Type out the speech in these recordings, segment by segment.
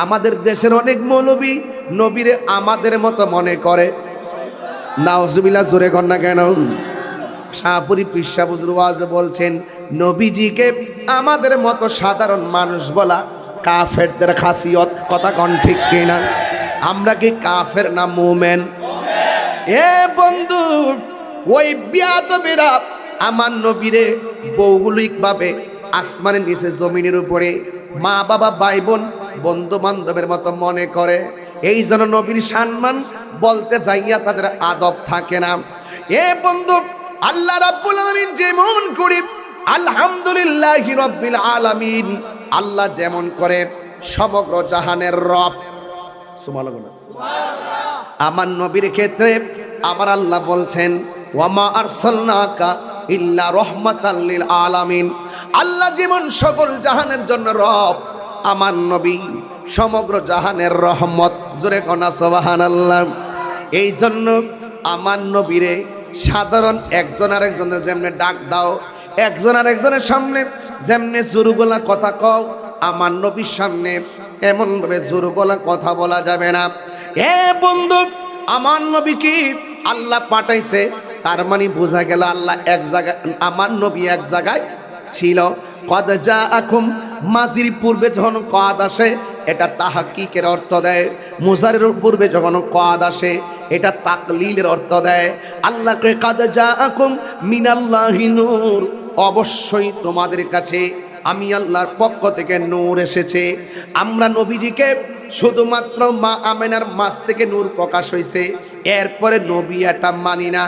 আমাদের দেশের অনেক মৌলবী নবীরে আমাদের মতো মনে করে। নাউজুবিল্লাহ, জোরে কর না কেন? শাহপুরী পীর সাহেব হুজুর ওয়াজ বলছেন নবীজিকে আমাদের মতো সাধারণ মানুষ বলা কাফেরদের খাসিয়ত। কথা কন ঠিক কিনা? আমরা কি কাফের না মুমিন? এ বন্ধু, ওই বিয়াদবেরা আমার নবীরে ভৌগোলিকভাবে আসমানের নিচে জমিনের উপরে মা বাবা ভাই বোন বন্ধু বান্ধবের মতো মনে করে। এই জন্য নবীর সম্মান বলতে যাইয়া তাদের আদব থাকে না। এ বন্ধু, আল্লাহ রাব্বুল আলামিন যেমন করে আলহামদুলিল্লাহি রাব্বিল আলামিন, আল্লাহ যেমন করে সমগ্র জাহানের রব, সুবহানাল্লাহ, আমার নবীর ক্ষেত্রে আমার আল্লাহ বলছেন ওয়ামা আরসালনাকা ইল্লা রাহমাতাল লিল আলামিন। আল্লাহ যেমন সকল জাহানের জন্য রব, আমার নবী সমগ্র জাহানের রহমত। জোরে কনা সুবহানাল্লাহ। এই জন্য আমার নবীরে সাধারণ একজন আর একজনের যেমনে ডাক দাও, একজন আর একজনের সামনে যেমনে জোরগলা কথা কও, আমার নবীর সামনে এমন ভাবে জোরগলা কথা বলা যাবে না। এ বন্ধু, আমার নবী কি আল্লাহ পাঠাইছে, তার মানে বোঝা গেল আল্লাহ এক জায়গায়, আমার নবী এক জায়গায় ছিল। কদ জাআকুম, মাজির পূর্বে যখন কদ আসে এটা তাহকিকের অর্থ দেয়, মুজারের পূর্বে যখন কদ আসে এটা তাকলিলের অর্থ দেয়। আল্লাহকে কদ জাআকুম মিনাল্লাহি নূর, অবশ্যই তোমাদের কাছে আমি আল্লাহর পক্ষ থেকে নূর এসেছে। আমরা নবীজিকে শুধুমাত্র মা আমেনার মাছ থেকে নূর প্রকাশ হয়েছে, এরপরে নবী এটা মানি না।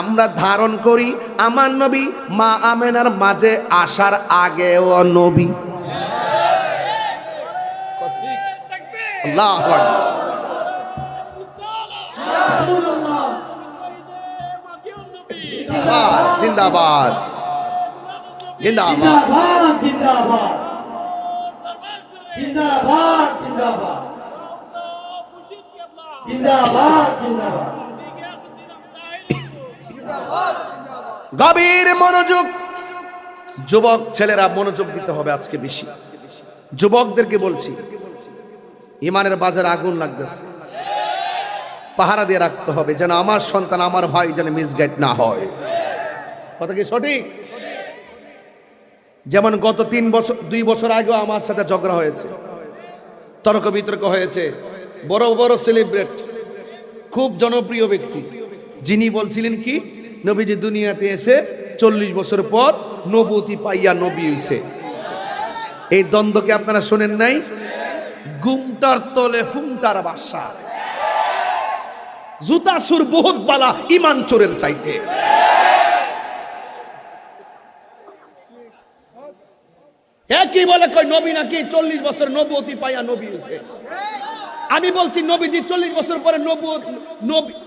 আমরা ধারণ করি আমার নবী মা আমেনার মাঝে আসার আগেও নবী। আল্লাহু আকবার। জিন্দাবাদ, জিন্দাবাদ, জিন্দাবাদ, জিন্দাবাদ, জিন্দাবাদ, জিন্দাবাদ, জিন্দাবাদ। গভীর মনোযোগ, যুবক ছেলেরা মনোযোগ দিতে হবে আজকে বেশি। যুবকদেরকে বলছি, ইমানের বাজারে আগুন লাগতেছে, পাহারা দিয়ে রাখতে হবে যেন আমার সন্তান আমার ভাই যেন মিসগাইড না হয়। কথা কি সঠিক? যেমন গত 2 বছর আগেও আমার সাথে ঝগড়া হয়েছে, তর্ক বিতর্ক হয়েছে। বড় বড় সেলিব্রেট, খুব জনপ্রিয় ব্যক্তি, যিনি বলছিলেন কি নবীজি দুনিয়াতে এসে 40 বছর পর নবুয়তি পাইয়া নবী হইছে। এই দ্বন্দ্বকে আপনারা শোনেন নাই? গুমটার তলে ফুংটার বাসা, জুতা সুর বহুত বালা ইমান চোরের চাইতে। একই বলে কই নবী নাকি 40 বছর নবুয়তি পাইয়া নবী হইছে। আমি বলছি নবীজি 40 বছর পরে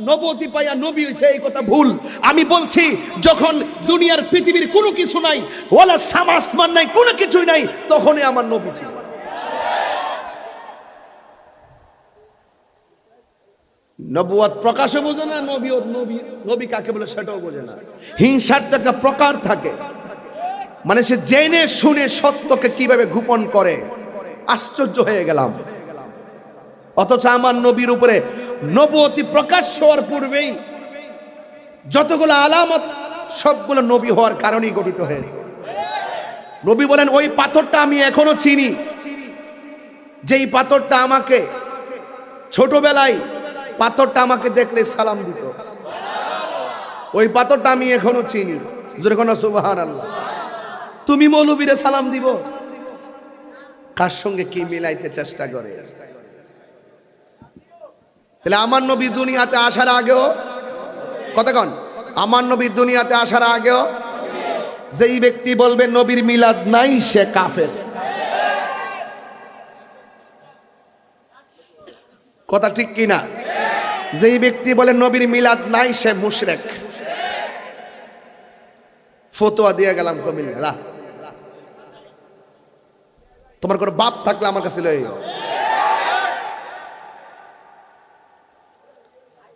নবুয়তি পাইয়া নবী হইছে, এই কথা ভুল। আমি বলছি যখন দুনিয়ার পৃথিবীর কোনো কিছু নাই, ওয়ালা সামাসমান নাই, কোনো কিছুই নাই, তখনই আমার নবী ছিল। নবুয়ত প্রকাশও বোঝে না, নবী কাকে বলে সেটাও বোঝে না। হিংসার তো একটা প্রকার থাকে, মানে সে জেনে শুনে সত্যকে কিভাবে গোপন করে। আশ্চর্য হয়ে গেলাম। অথচ আমার নবীর উপরে নবুয়তি প্রকাশ হওয়ার পূর্বেই যতগুলো আলামত সবগুলো নবী হওয়ার কারণেই গঠিত হয়েছে। নবী বলেন ওই পাথরটা আমি এখনো চিনি, যেই পাথরটা আমাকে ছোটবেলায় পাথরটা আমাকে দেখলে সালাম দিত, ওই পাথরটা আমি এখনো চিনি। জোরে কোন সুবহানাল্লাহ। তুমি মৌলবীরে সালাম দিব, কার সঙ্গে কি মিলাইতে চেষ্টা করে? তাহলে আমার নবী দুনিয়াতে আসার আগেও, কতক্ষণ আমার নবী দুনিয়াতে আসার আগেও যেই ব্যক্তি বলবে নবীর মিলাদ নাই সে কাফের। কথা ঠিক কিনা? যেই ব্যক্তি বলে নবীর মিলাদ নাই সে মুশরিক। ফতোয়া দিয়ে গেলাম কমিল্লা, তোমার কোনো বাপ থাকলে আমার কাছে লই।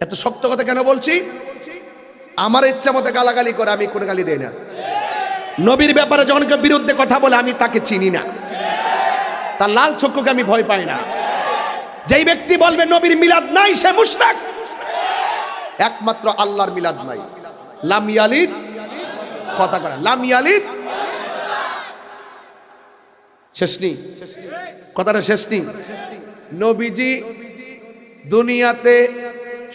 এত শক্ত কথা কেন বলছি? আমার ইচ্ছা মতো গালাগালি করে, আমি কোনো গালি দেই না। নবীর ব্যাপারে যখন কেউ বিরুদ্ধে কথা বলে আমি তাকে চিনি না, তার লাল চক্ষুকে আমি ভয় পাই না। যেই ব্যক্তি বলবে নবীর মিলাদ নাই সে মুশরিক। একমাত্র আল্লাহর মিলাদ নাই। লাম ইয়ালিদ, কথা করে লাম ইয়ালিদ, শেষ নেই, কথাটা শেষ নেই। নবীজি দুনিয়াতে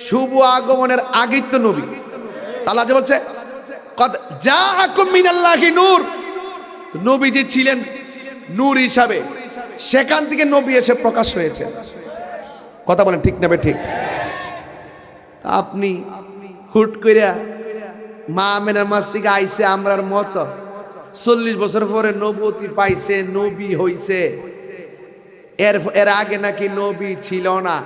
শুভ আগমনের আগেই তো নবী। আল্লাহ যে বলছে কদ জাআকুম মিনাল্লাহি নূর, তো নবীজি ছিলেন নূর হিসাবে, সেখান থেকে নবী এসে প্রকাশ হয়েছে। কথা বলেন ঠিক না ঠিক? আপনি হুট কইরা মা আমেনার মাস থেকে আইছে আমরার মতো 40 বছর পরে নবুয়তি পাইছে, নবী হইছে, এর আগে নাকি নবী ছিল না।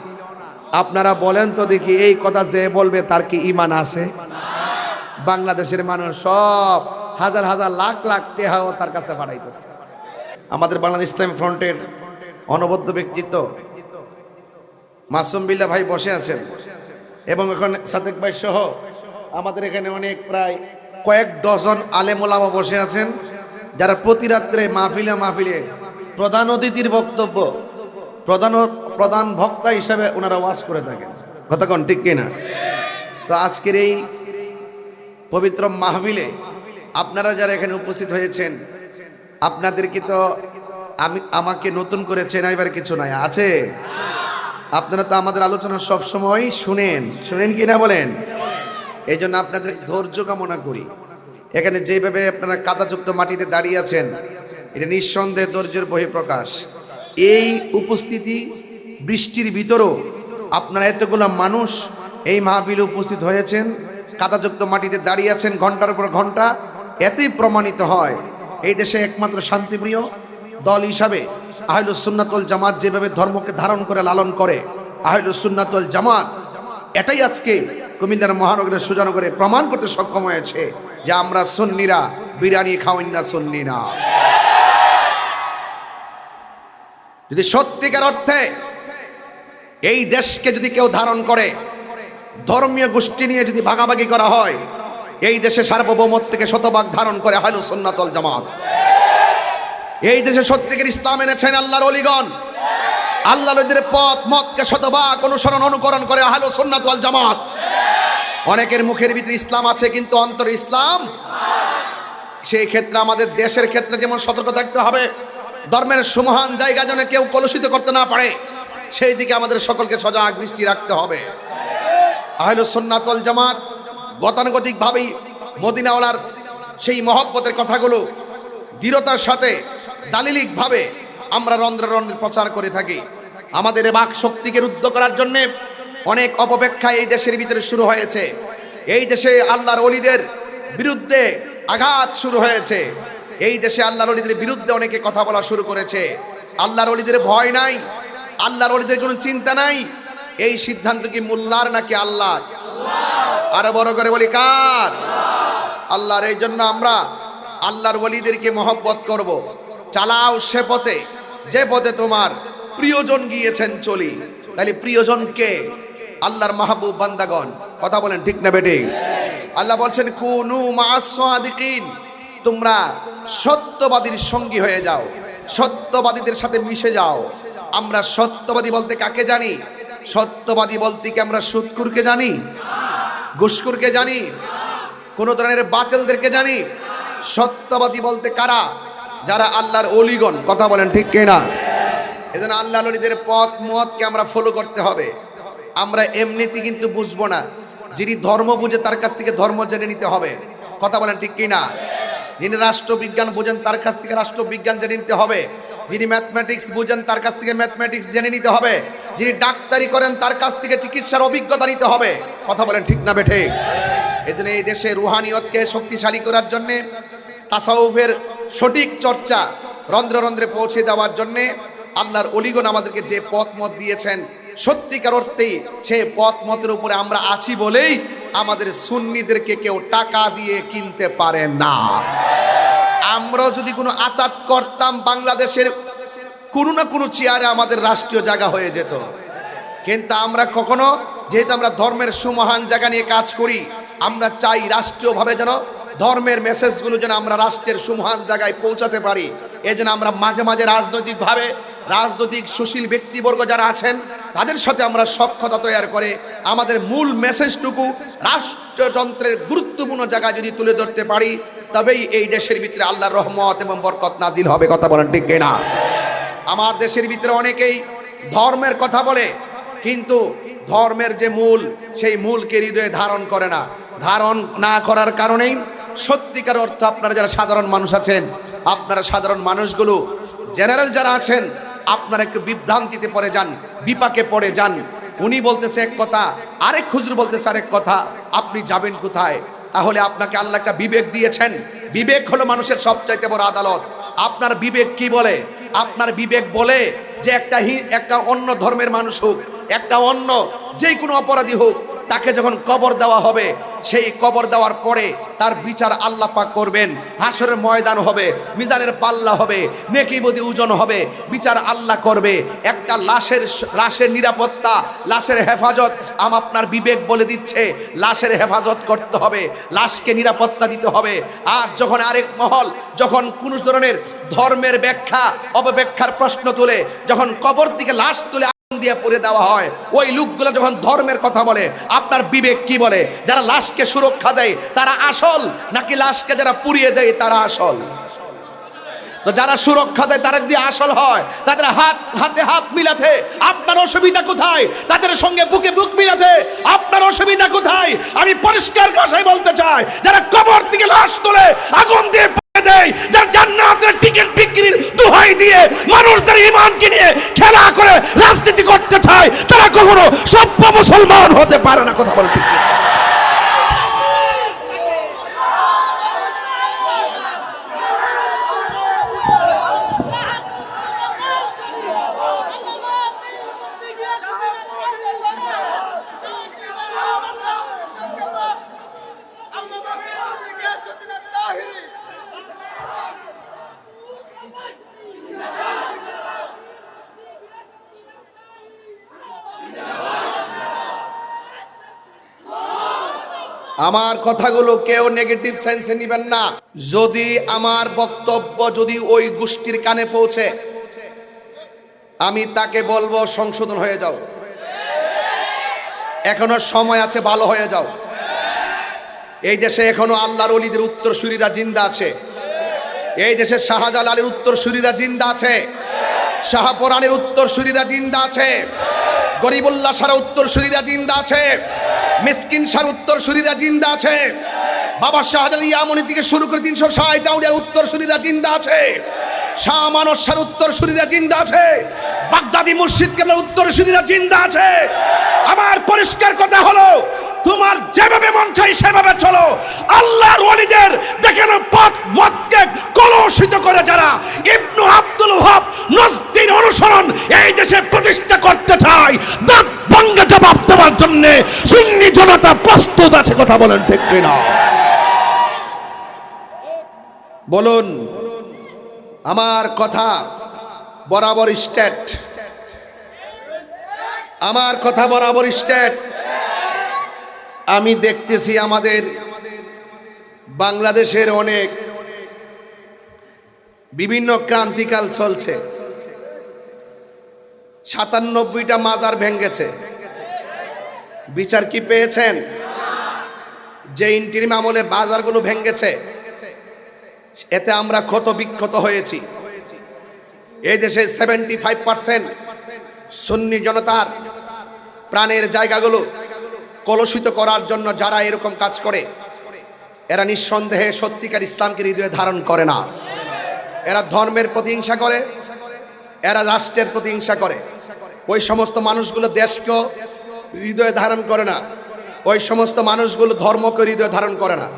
আপনারা বলেন তো দেখি, এই কথা যে বলবে তার কি ঈমান আছে? বাংলাদেশের মানুষ সব হাজার হাজার লাখ লাখ টাকাও তার কাছে পাঠাইতেছে। আমাদের বাংলাদেশ ইসলাম ফ্রন্টের অনবদ্য ব্যক্তিত্ব মাসুম বিল্লাহ ভাই বসে আছেন, এবং এখন সাদেক ভাই সহ আমাদের এখানে অনেক প্রায় কয়েক ডজন আলেম ওলামা বসে আছেন, যারা প্রতি রাত্রে মাহফিলে প্রধান অতিথির বক্তব্য, প্রধান বক্তা হিসাবে ওনারা ওয়াজ করে থাকেন। কথা কোন ঠিক কিনা? তো আজকের এই পবিত্র মাহফিলে আপনারা যারা এখানে উপস্থিত হয়েছেন, আপনাদেরকে তো আমাকে নতুন করে চেনাইবার কিছু নাই, আছে? আপনারা তো আমাদের আলোচনা সব সময় শুনেন কি না বলেন? এই জন্য আপনাদের ধৈর্য কামনা করি। এখানে যেভাবে আপনারা কাদাযুক্ত মাটিতে দাঁড়িয়ে আছেন, এটা নিঃসন্দেহে ধৈর্যের বহিঃপ্রকাশ। এই উপস্থিতি বৃষ্টির ভিতরও আপনারা এতগুলো মানুষ এই মাহফিলে উপস্থিত হয়েছেন, কাদাযুক্ত মাটিতে দাঁড়িয়ে আছেন ঘন্টার পর ঘন্টা, এতেই প্রমাণিত হয় এই দেশে একমাত্র শান্তিপ্রিয় দল হিসাবে আহলুস সুন্নাত ওয়াল জামাত যেভাবে ধর্মকে ধারণ করে লালন করে, আহলুস সুন্নাত ওয়াল জামাত এটাই আজকে কুমিল্লার মহানগরের সুজানগরে প্রমাণ করতে সক্ষম হয়েছে যে আমরা সুন্নিরা বিরিয়ানি খাওয়াই না, সুন্নি না। যদি সত্যিকার অর্থে এই দেশকে যদি কেউ ধারণ করে, ধর্মীয় গোষ্ঠী নিয়ে যদি ভাগাভাগি করা হয়, এই দেশে সার্বভৌমত্বকে শতভাগ ধারণ করে আহলুস সুন্নাত ওয়াল জামাত। এই দেশে সত্যিকার ইসলাম এনেছেন আল্লাহর ওলিগণ, আল্লাহর ওলিদের পথ মতকে শতভাগ অনুকরণ করে আহলুস সুন্নাত ওয়াল জামাত। অনেকের মুখের ভিতরে ইসলাম আছে কিন্তু অন্তরে ইসলাম। সেই ক্ষেত্রে আমাদের দেশের ক্ষেত্রে যেমন সতর্ক থাকতে হবে, ধর্মের সুমহান জায়গা যেন কেউ কলুষিত করতে না পারে, সেই দিকে আমাদের সকলকে সজাগ দৃষ্টি রাখতে হবে। আহলুস সুন্নাত ওয়াল জামাত গতানুগতিকভাবেই মদিনাওয়ালার সেই মহব্বতের কথাগুলো দৃঢ়তার সাথে দালিলিকভাবে আমরা রন্ধ্রে রন্ধ্রে প্রচার করে থাকি। আমাদের বাক শক্তিকে রুদ্ধ করার জন্য অনেক অপব্যাখ্যা এই দেশের ভিতরে শুরু হয়েছে। এই দেশে আল্লাহর ওলিদের বিরুদ্ধে আঘাত শুরু হয়েছে। এই দেশে আল্লাহর ওলিদের বিরুদ্ধে অনেকে কথা বলা শুরু করেছে। আল্লাহর ওলিদের ভয় নাই, আল্লাহর ওলিদের কোনো চিন্তা নাই। এই সিদ্ধান্ত কি মোল্লার নাকি আল্লাহর? আরো বড় করে বলি কার? আল্লাহর। এই জন্য আমরা আল্লাহর ওলিদেরকে মহব্বত করব। চালাও সে পথে যে পথে তোমার প্রিয়জন গিয়েছেন চলি। তাহলে প্রিয়জনকে আল্লাহর মাহবুব বান্দাগণ। কথা বলেন ঠিক না বেটে? আল্লাহ বলছেন কুনু মা'আস সাদিকিন, তোমরা সত্যবাদীর সঙ্গী হয়ে যাও, সত্যবাদীদের সাথে মিশে যাও। আমরা সত্যবাদী বলতে কাকে জানি? সত্যবাদী বলতে কি আমরা সুদখোরকে জানি, ঘুষখোরকে জানি, কোন ধরনের বাতিলদেরকে জানি? সত্যবাদী বলতে কারা? যারা আল্লাহর ওলিগণ। কথা বলেন ঠিক কিনা? এজন্য আল্লাহর ওলিদের পথ মতকে আমরা ফলো করতে হবে। আমরা এমনিতে কিন্তু বুঝবো না, যিনি ধর্ম বুঝে তার কাছ থেকে ধর্ম জেনে নিতে হবে। কথা বলেন ঠিক কিনা? যিনি রাষ্ট্রবিজ্ঞান বুঝেন তার কাছ থেকে রাষ্ট্রবিজ্ঞান জেনে নিতে হবে। যিনি ম্যাথমেটিক্স বুঝেন তার কাছ থেকে ম্যাথমেটিক্স জেনে নিতে হবে। যিনি ডাক্তারি করেন তার কাছ থেকে চিকিৎসার অভিজ্ঞতা নিতে হবে। কথা বলেন ঠিক না বেঠে? এজন্য এই দেশে রুহানিয়তকে শক্তিশালী করার জন্যে, তাসাউফের সঠিক চর্চা রন্ধ্রে রন্ধ্রে পৌঁছে দেওয়ার জন্যে আল্লাহর ওলিগণ আমাদেরকে যে পথ মত দিয়েছেন, সত্যিকার অর্থেই সেই পথ মতের উপরে আমরা আছি বলেই আমাদের সুন্নিদেরকে কেউ টাকা দিয়ে কিনতে পারে না। আমরা যদি কোনো আতাত করতাম, বাংলাদেশের কোনো না কোনো চেয়ারে আমাদের রাষ্ট্রীয় জায়গা হয়ে যেত। কিন্তু আমরা কখনো, যেহেতু আমরা ধর্মের সুমহান জায়গা নিয়ে কাজ করি, আমরা চাই রাষ্ট্রীয়ভাবে যেন ধর্মের মেসেজগুলো যেন আমরা রাষ্ট্রের সুমহান জায়গায় পৌঁছাতে পারি। এই জন্য আমরা মাঝে মাঝে রাজনৈতিক সুশীল ব্যক্তিবর্গ যারা আছেন তাদের সাথে আমরা সখ্যতা তৈরি করে আমাদের মূল মেসেজটুকু রাষ্ট্রযন্ত্রের গুরুত্বপূর্ণ জায়গায় যদি তুলে ধরতে পারি, তবেই এই দেশের ভিতরে আল্লাহর রহমত এবং বরকত নাজিল হবে। কথা বলেন ঠিক কিনা? আমার দেশের ভিতরে অনেকেই ধর্মের কথা বলে, কিন্তু ধর্মের যে মূল, সেই মূলকে হৃদয়ে ধারণ করে না। ধারণ না করার কারণেই সত্যিকার অর্থ আপনারা যারা সাধারণ মানুষ আছেন, আপনারা সাধারণ মানুষগুলো জেনারেল যারা আছেন, আপনারা একটু বিভ্রান্তিতে পড়ে যান, বিপাকে পড়ে যান। উনি বলতেছে এক কথা, আরেক হুজুর বলতেছে আরেক কথা, আপনি যাবেন কোথায়? তাহলে আপনাকে আল্লাহ একটা বিবেক দিয়েছেন। বিবেক হলো মানুষের সবচাইতে বড় আদালত। আপনার বিবেক কি বলে? আপনার বিবেক বলে যে একটা অন্য ধর্মের মানুষ হোক, একটা অন্য যে কোনো অপরাধী হোক, তাকে যখন কবর দেওয়া হবে, সেই কবর দেওয়ার পরে তার বিচার আল্লাহ পাক করবেন। হাসরের ময়দান হবে, মিজানের পাল্লা হবে, নেকি বদি ওজন হবে, বিচার আল্লাহ করবে। একটা লাশের নিরাপত্তা, লাশের হেফাজত আপনার বিবেক বলে দিচ্ছে লাশের হেফাজত করতে হবে, লাশকে নিরাপত্তা দিতে হবে। আর যখন আরেক মহল যখন কোন ধরনের ধর্মের ব্যাখ্যা অপব্যাখ্যার প্রশ্ন তুলে, যখন কবর থেকে লাশ তুলে দিয়ে পুড়ে দেওয়া হয়, ওই লোকগুলো যখন ধর্মের কথা বলে, আপনার বিবেক কি বলে? যারা লাশকে সুরক্ষা দেয় তারা আসল, নাকি লাশকে যারা পুড়িয়ে দেয় তারা আসল? তো যারা সুরক্ষা দেয় তারা যদি আসল হয়, তাদের হাতে হাত মিলাতে আপনার অসুবিধা কোথায়? তাদের সঙ্গে বুকে বুক মিলাতে আপনার অসুবিধা কোথায়? আমি পরিষ্কার ভাষায় বলতে চাই, যারা কবর থেকে লাশ তোলে, আগুন দিয়ে দেয়, যারা জান্নাতের টিকিট বিক্রির দোহাই দিয়ে মানুষদের ঈমানকে নিয়ে খেলা করে রাজনীতি করতে চায়, তারা কখনো সভ্য মুসলমান হতে পারে না। কথা বলতে আমার কথাগুলো কেউ নেগেটিভ সেন্সে নেবেন না। যদি আমার বক্তব্য যদি ওই গোষ্ঠীর কানে পৌঁছে, আমি তাকে বলবো সংশোধন হয়ে যাও, এখনো সময় আছে, ভালো হয়ে যাও। এই দেশে এখনো আল্লাহর ওলিদের উত্তরসূরিরা জিন্দা আছে। এই দেশে শাহজালালের উত্তরসূরিরা জিন্দা আছে, শাহপরানের উত্তরসূরিরা জিন্দা আছে, গরিবুল্লাহ সারা উত্তরসূরিরা জিন্দা আছে, মিসকিন সার উত্তরসূরিরা জিন্দা আছে, বাবা শাহজালাল ইয়ামনি থেকে শুরু করে 360 আউলিয়ার উত্তরসূরিরা জিন্দা আছে, শাহ মানস সার উত্তরসূরিরা জিন্দা আছে, বাগদাদি মুর্শিদ কেবলার উত্তরসূরিরা জিন্দা আছে। আমার পরিষ্কার কথা হলো, তোমার যেভাবে মন চাই সেভাবে চলো। আল্লাহর ওলিদের দেখেন পথ মতকে কলুষিত করে যারা ইবনু আব্দুল ওয়াহাব নজদীর অনুসরণ এই দেশে প্রতিষ্ঠা করতে চায়, দাঁত ভাঙা জবাব দেওয়ার জন্য সুন্নি জনতা প্রস্তুত আছে। কথা বলেন ঠিক কিনা? বলুন। আমার কথা বরাবর স্টেট, আমার কথা বরাবর স্টেট। আমি দেখতেছি আমাদের বাংলাদেশের অনেক বিভিন্ন ক্রান্তিকাল চলছে। 97টা মাজার ভেঙেছে, বিচার কি পেয়েছেন? যে ইন্টিরিম আমলে বাজারগুলো ভেঙেছে, এতে আমরা ক্ষত বিক্ষত হয়েছি। এই দেশে 75% সুন্নি জনতার প্রাণের জায়গাগুলো কলুষিত করার জন্য যারা এরকম কাজ করে, এরা নিঃসন্দেহে সত্যিকার ইসলামকে হৃদয়ে ধারণ করে না। এরা ধর্মের প্রতিহিংসা করে, এরা রাষ্ট্রের প্রতিহিংসা করে। ওই সমস্ত মানুষগুলো দেশকেও হৃদয়ে ধারণ করে না, ওই সমস্ত মানুষগুলো ধর্মকে হৃদয়ে ধারণ করে না।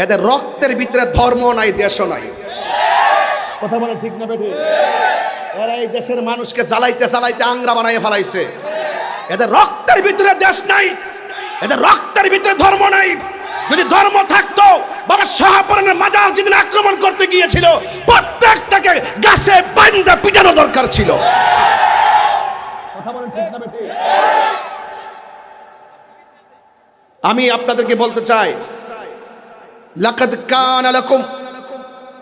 এদের রক্তের ভিতরে ধর্ম নাই, দেশও নাই। কথা বলে ঠিক না বেঠিক? এরা এই দেশের মানুষকে জ্বালাইতে জ্বালাইতে আংরা বানাইয়ে ফেলাইছে। এদের রক্তের ভিতরে দেশ নাই, এদের রক্তের ভিতরে ধর্ম নাই। যদি ধর্ম থাকতো, বাবা শাহপরানের মাজার যেদিন আক্রমণ করতে গিয়েছিল, প্রত্যেকটাকে গাছে বান্ধা পিটানো দরকার ছিল। কথা বলেন ঠিক না বেঠিক? আমি আপনাদেরকে বলতে চাই, লাকাদ কানা লাকুম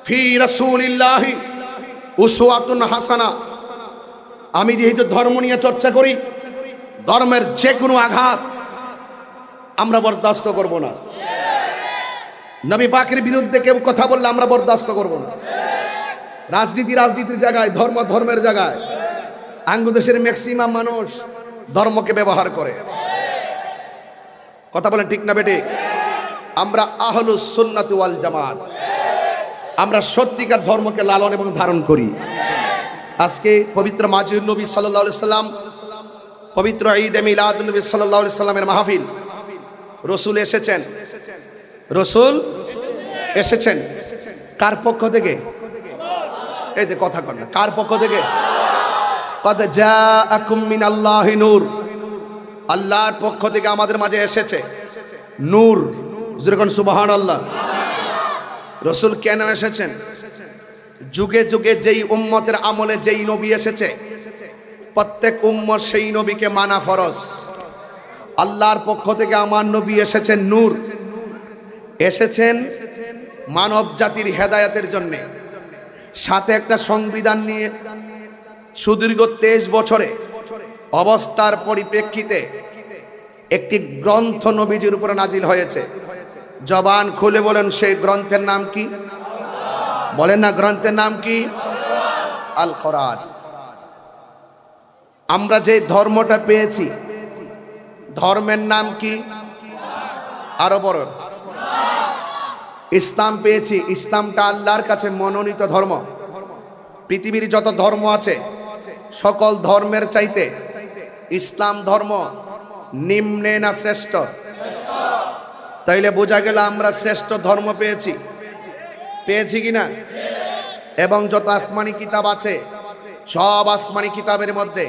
ফি রাসূলিল্লাহি উসওয়াতুন হাসানা। আমি যেহেতু ধর্ম নিয়ে চর্চা করি, ধর্মের যে কোনো আঘাত আমরা বরদাস্ত করব না। নবী পাকের বিরুদ্ধে কেউ কথা বললে আমরা বরদাস্ত করব না। রাজনীতির জায়গায়, ধর্মের জায়গায় আঙ্গুদেশের ম্যাক্সিমাম মানুষ ধর্মকে ব্যবহার করে। কথা বলেন ঠিক না বেটে? আমরা আহলুস সুন্নাত ওয়াল জামাত, আমরা সত্যিকার ধর্মকে লালন এবং ধারণ করি। আজকে পবিত্র মাজিদুন নবী সাল্লাল্লাহু আলাইহি সাল্লাম, পবিত্র ঈদ এ মিলাদুন নবী সাল্লাল্লাহু আলাইহি সাল্লামের মাহফিল। রসুল এসেছেন, রসুল এসেছেন কার পক্ষ থেকে? এই যে কথা কন না, কার পক্ষ থেকে? কদ জাআকুম মিনাল্লাহি নূর, আল্লাহর পক্ষ থেকে আমাদের মাঝে এসেছে নূর। যেরকম সুবহানাল্লাহ। রসুল কেন এসেছেন? যুগে যুগে যেই উম্মতের আমলে যেই নবী এসেছে, প্রত্যেক উম্মত সেই নবীকে মানা ফরজ। আল্লাহর পক্ষ থেকে আমার নবী এসেছেন নূর, এসেছেন মানব জাতির হেদায়েতের জন্য। সাথে একটা সংবিধান নিয়ে সুদীর্ঘ 23 বছরে অবস্থার পরিপ্রেক্ষিতে একটি গ্রন্থ নবীজির উপরে নাজিল হয়েছে। জবান খুলে বলেন সেই গ্রন্থের নাম কি? বলেন না, গ্রন্থের নাম কি? আল কোরআন। আমরা যে ধর্মটা পেয়েছি, ধর্মের নাম কি? আরো বড়, ইসলাম পেয়েছি। ইসলামটা আল্লাহর কাছে মনোনীত ধর্ম। পৃথিবীর যত ধর্ম আছে সকল ধর্মের চাইতে ইসলাম ধর্ম নিম্নে না শ্রেষ্ঠ? তাইলে বোঝা গেল আমরা শ্রেষ্ঠ ধর্ম পেয়েছি। পেয়েছি কিনা? এবং যত আসমানি কিতাব আছে সব আসমানি কিতাবের মধ্যে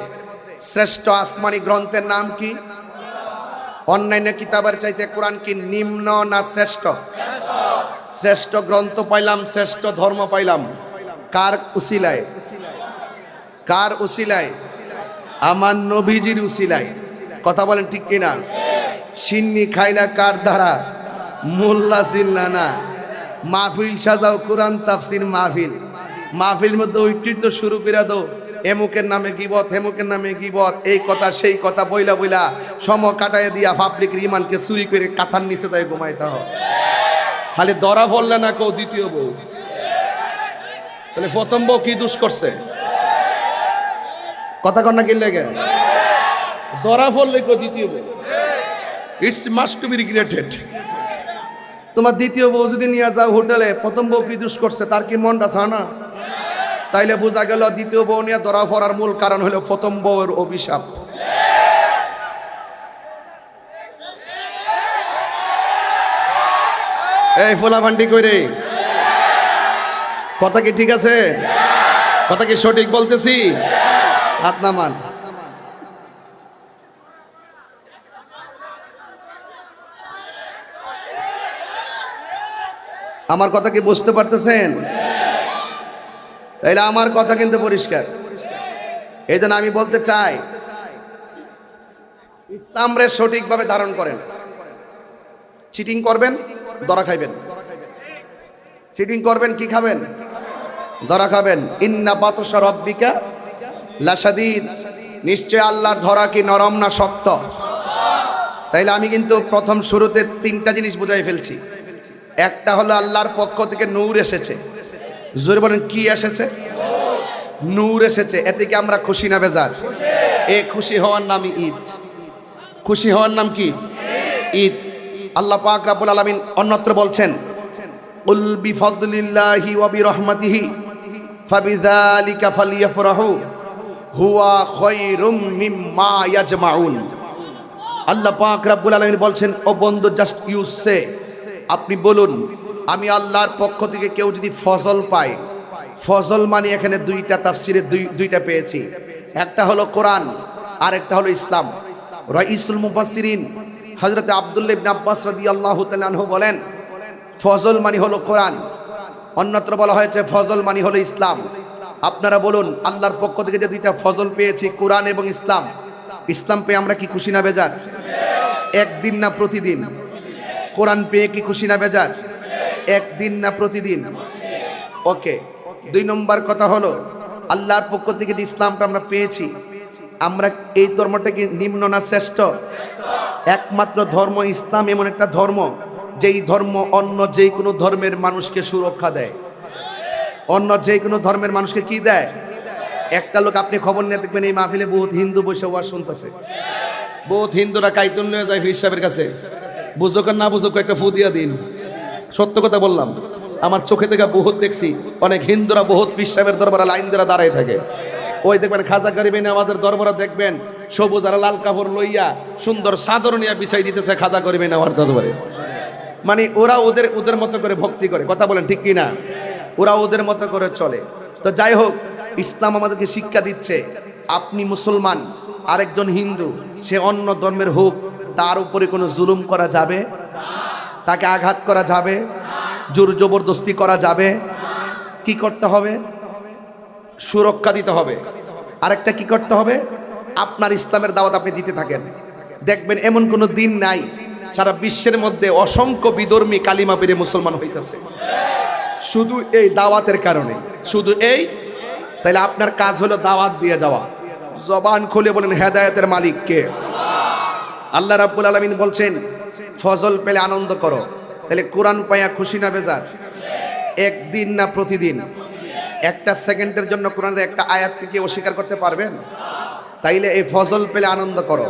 শ্রেষ্ঠ আসমানি গ্রন্থের নাম কি? অন্যান্য কিতাবের চাইতে কোরআন কি নিম্ন না শ্রেষ্ঠ? শ্রেষ্ঠ গ্রন্থ পাইলাম, শ্রেষ্ঠ ধর্ম পাইলাম। কার উসিলায়? কার উসিলায়? আমার নবীজির উসিলায়। কথা বলেন ঠিক কিনা? সিন্নি খাইলা কার দ্বারা? মোল্লা চিল্লা না। মাহফিল সাজাও কোরআন তাফসির মাহফিল, মাহফিল মধ্যে ওইটি তো শুরু করে দাও, এমুকের নামে গিবত, হেমুকের নামে গিবত, এই কথা সেই কথা বইলা বইলা সম কাটায় দিয়া পাবলিক রিমানকে চুরি করে কাঁথার নিচে যায় ঘুমাইতে হয়। খালি ধরা পড়লে না কেউ দ্বিতীয় বউ। তাহলে প্রথম বউ কি দোষ করছে? কথা কর না কি লেগে? ধরা পড়লে কেউ দ্বিতীয় বউ। It's must to be regretted. তোমার দ্বিতীয় বউ যদি নিয়ে যাও হোটেলে, প্রথম বউ কি দোষ করছে? তার কি মনটা ছানা? তাইলে বোঝা গেল দ্বিতীয় বউ নিয়ে ধরা পড়ার মূল কারণ হলো প্রথম বউয়ের অভিশাপ। এই ফোলাফান্ডি কইরে, কথা কি ঠিক আছে? কথা কি সঠিক বলতেছি? হাত নামান। আমার কথা কি বুঝতে পারতেছেন? তাইলে আমার কথা কিন্তু পরিষ্কার। এই জন্য আমি বলতে চাই, ইসলামরে সঠিকভাবে ধারণ করেন। চিটিং করবেন, ধরা খাইবেন। চিটিং করবেন, কি খাবেন? ধরা খাবেন। ইন্না বাতশা রাব্বিকা লাশাদীদ, নিশ্চয় আল্লাহর ধরা কি নরম না শক্ত? তাইলে আমি কিন্তু প্রথম শুরুতে 3টা জিনিস বুঝাই ফেলছি। একটা হলো আল্লাহর পক্ষ থেকে নূর এসেছে। জোরে বলেন, কি এসেছে? নূর এসেছে। এতে কি আমরা খুশি না বেজার? এই খুশি হওয়ার নামই ঈদ। খুশি হওয়ার নাম কি? ঈদ। আল্লাহ পাক রব্বুল আলামিন অন্যত্র বলছেন, কুল বিফাদলিল্লাহি ওয়া বিরহমাতিহি ফাবিযালিকা ফালইফরাহু হুয়া খায়রুম মিম্মা ইয়াজমাউন। আল্লাহ পাক রব্বুল আলামিন বলছেন, ও বন্ধু, জাস্ট ইউ সে, আপনি বলুন, আমি আল্লাহর পক্ষ থেকে কেউ যদি ফজল পায়, ফজল মানে এখানে 2টা তাফসিরে 2টা পেয়েছি। একটা হলো কোরআন, আর একটা হলো ইসলাম। রাইসুল মুফাসসিরিন হযরত আব্দুল্লাহ ইবনে আব্বাস রাদিয়াল্লাহু তাআলা আনহু বলেন, ফজল মানে হলো কোরআন, অন্যত্র বলা হয়েছে ফজল মানে হলো ইসলাম। আপনারা বলুন, আল্লাহর পক্ষ থেকে যে 2টা ফজল পেয়েছি, কোরআন এবং ইসলাম, ইসলাম পেয়ে আমরা কি খুশি না বেজার? একদিন না প্রতিদিন? কোরআন পেয়ে কি খুশি না বেজার? একদিন না প্রতিদিন? ওকে। 2 নম্বর কথা হলো, আল্লাহর পক্ষ থেকে যে ইসলামটা আমরা পেয়েছি, আমরা এই ধর্মটা কি নিম্ন না শ্রেষ্ঠ? একমাত্র ধর্ম ইসলাম এমন একটা ধর্ম যেই ধর্ম অন্য যে কোনো ধর্মের মানুষকে সুরক্ষা দেয়। অন্য যে কোনো ধর্মের মানুষকে কি দেয়? একটা লোক আপনি খবর নিয়ে দেখবেন এই মাহফিলে বহুত হিন্দু বসে ওয়াজ শুনতেছে, বহুত হিন্দুরা কাইতুন নিয়ে যায় পীর সাহেবের কাছে, বুঝুক আর না বুঝুক একটা ফু দিয়া দিন। সত্য কথা বললাম, আমার চোখে থেকে বহুত দেখছি, অনেক হিন্দুরা বহুত পীর সাহেবের দরবারে লাইন ধরে দাঁড়ায় থাকে। ওই দেখবেন খাজা গরিবিন আমাদের দরবারে দেখবেন সবুজ আর লাল কাপড় লইয়া সুন্দর চাদর নিয়ে বিছাই দিতেছে খাজা গরিবিন আমার দরবারে। মানে ওরা ওদের ওদের মতো করে ভক্তি করে, কথা বলেন ঠিক কি না? ওরা ওদের মতো করে চলে। তো যাই হোক, ইসলাম আমাদেরকে শিক্ষা দিচ্ছে আপনি মুসলমান, আরেকজন হিন্দু, সে অন্য ধর্মের হোক, তার উপরে কোনো জুলুম করা যাবে? তাকে আঘাত করা যাবে? জোর জবরদস্তি করা যাবে? কি করতে হবে? সুরক্ষা দিতে হবে। আরেকটা কি করতে হবে? আপনার ইসলামের দাওয়াত আপনি দিতে থাকেন, দেখবেন এমন কোনো দিন নাই সারা বিশ্বের মধ্যে অসংখ্য বিধর্মী কালিমা পেরে মুসলমান হইতেছে শুধু এই দাওয়াতের কারণে, শুধু এই। তাহলে আপনার কাজ হলো দাওয়াত দিয়ে যাওয়া। জবান খুলে বলেন হেদায়েতের মালিক কে? আল্লাহ রাব্বুল আলামিন বলছেন ফজল পেলে আনন্দ করো। তাহলে কোরআন পাইয়া খুশি না বেজার? একদিন না প্রতিদিন? একটা সেকেন্ডের জন্য কোরআনের একটা আয়াতকে কি অস্বীকার করতে পারবেন? তাইলে এই ফজল পেলে আনন্দ করো।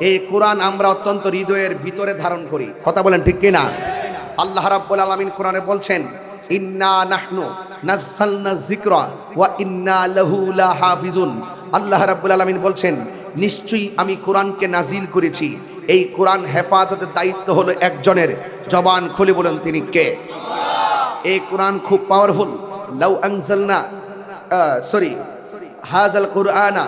এই কোরআন আমরা অত্যন্ত হৃদয়ের ভিতরে ধারণ করি, কথা বলেন ঠিক কি না? আল্লাহ রাব্বুল আলামিন কোরআনে বলছেন ইন্না নাহনু নাযালনা যিকরা ওয়া ইন্না লাহু লাহাফিজুন। আল্লাহ রাব্বুল আলামিন বলছেন নিশ্চয়ই আমি কোরআনকে নাজিল করেছি, এই কোরআন হেফাজতের দায়িত্ব হলো একজনের। জবান খুলে বলেন তিনি কে? এই কোরআন খুব পাওয়ারফুল। লাউ আনজালনা হাযাল কুরআনা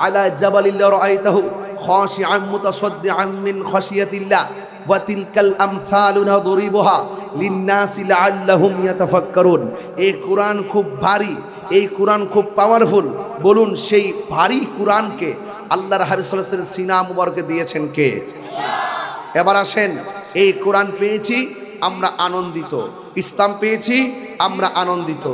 আলা জাবালিল রাআইতাহু খাশিআন মুতাসাদ্দিআন মিন খাশিয়াতিল্লাহ ওয়া তিলকাল আমসালু নাদরিবুহা লিন্নাসি লাআল্লাহুম ইয়াতাফাক্কারুন। এই কোরআন খুব ভারী, এই কোরআন খুব পাওয়ারফুল। বলুন সেই ভারী কোরআনকে আল্লাহর হাবিব সাল্লাল্লাহু আলাইহি ওয়াসাল্লাম সিনা মুবারকে দিয়েছেন কে? এবার আসেন, এই কোরআন পেয়েছি আমরা আনন্দিত, ইসলাম পেয়েছি আমরা আনন্দিত।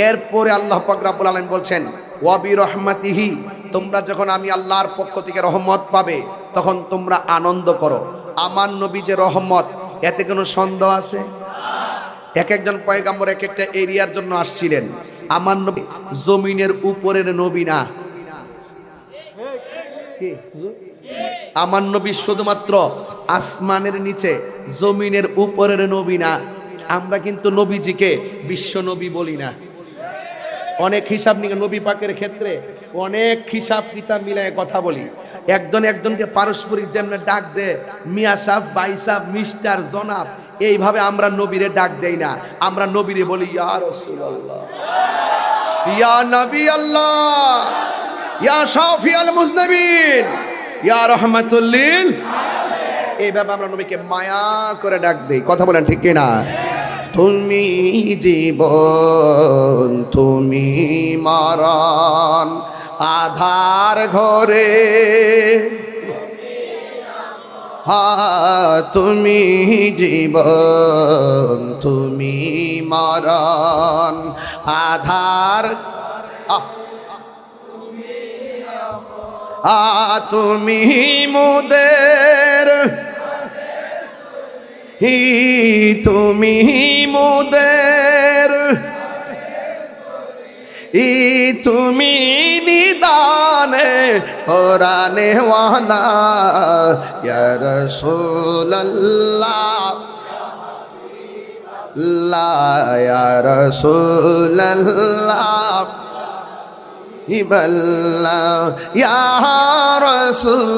এরপরে আল্লাহ পাক রব্বুল আলামিন বলছেন ওয়া বিরহমাতিহি, তোমরা যখন আমি আল্লাহর পক্ষ থেকে রহমত পাবে তখন তোমরা আনন্দ করো। আমার নবী যে রহমত, এতে কোনো সন্দেহ আছে? এক একজন পয়গম্বর এক একটা এরিয়ার জন্য আসছিলেন। আমার নবী জমিনের উপরের নবী না, আমার নবী শুধুমাত্র আসমানের নিচে জমিনের উপরের নবী না। আমরা কিন্তু নবীজিকে বিশ্ব নবী বলি না। অনেক হিসাব নিয়ে নবী পাকের ক্ষেত্রে অনেক হিসাব কিতাব মিলায় কথা বলি। একজন একজনকে পারস্পরিক যেমন ডাক দে, মিয়া সাহেব, ভাই সাহেব, মিস্টার, জনাব, এইভাবে আমরা নবীরে ডাক দেই না। আমরা নবীরে বলি ইয়া রাসূলুল্লাহ, ইয়া নবী আল্লাহ, ইয়া শাফিউল মুজনিবিন, ইয়া রাহমাতুল লিল। এইভাবে আমরা নবীকে মায়া করে ডাক দেই, কথা বলেন ঠিক কি না? তুমি জীবন, তুমি মরণ, আধার ঘরে, তুমি জীবন, তুমি মরণ, আধার, তুমি মোদের, তুমি মোদের, তুমি নিদানে কোরআনে ওয়ালা, ইয়া রাসূলুল্লাহ, ইয়া রাসূলুল্লাহ, ইয়া রাসূলুল্লাহ।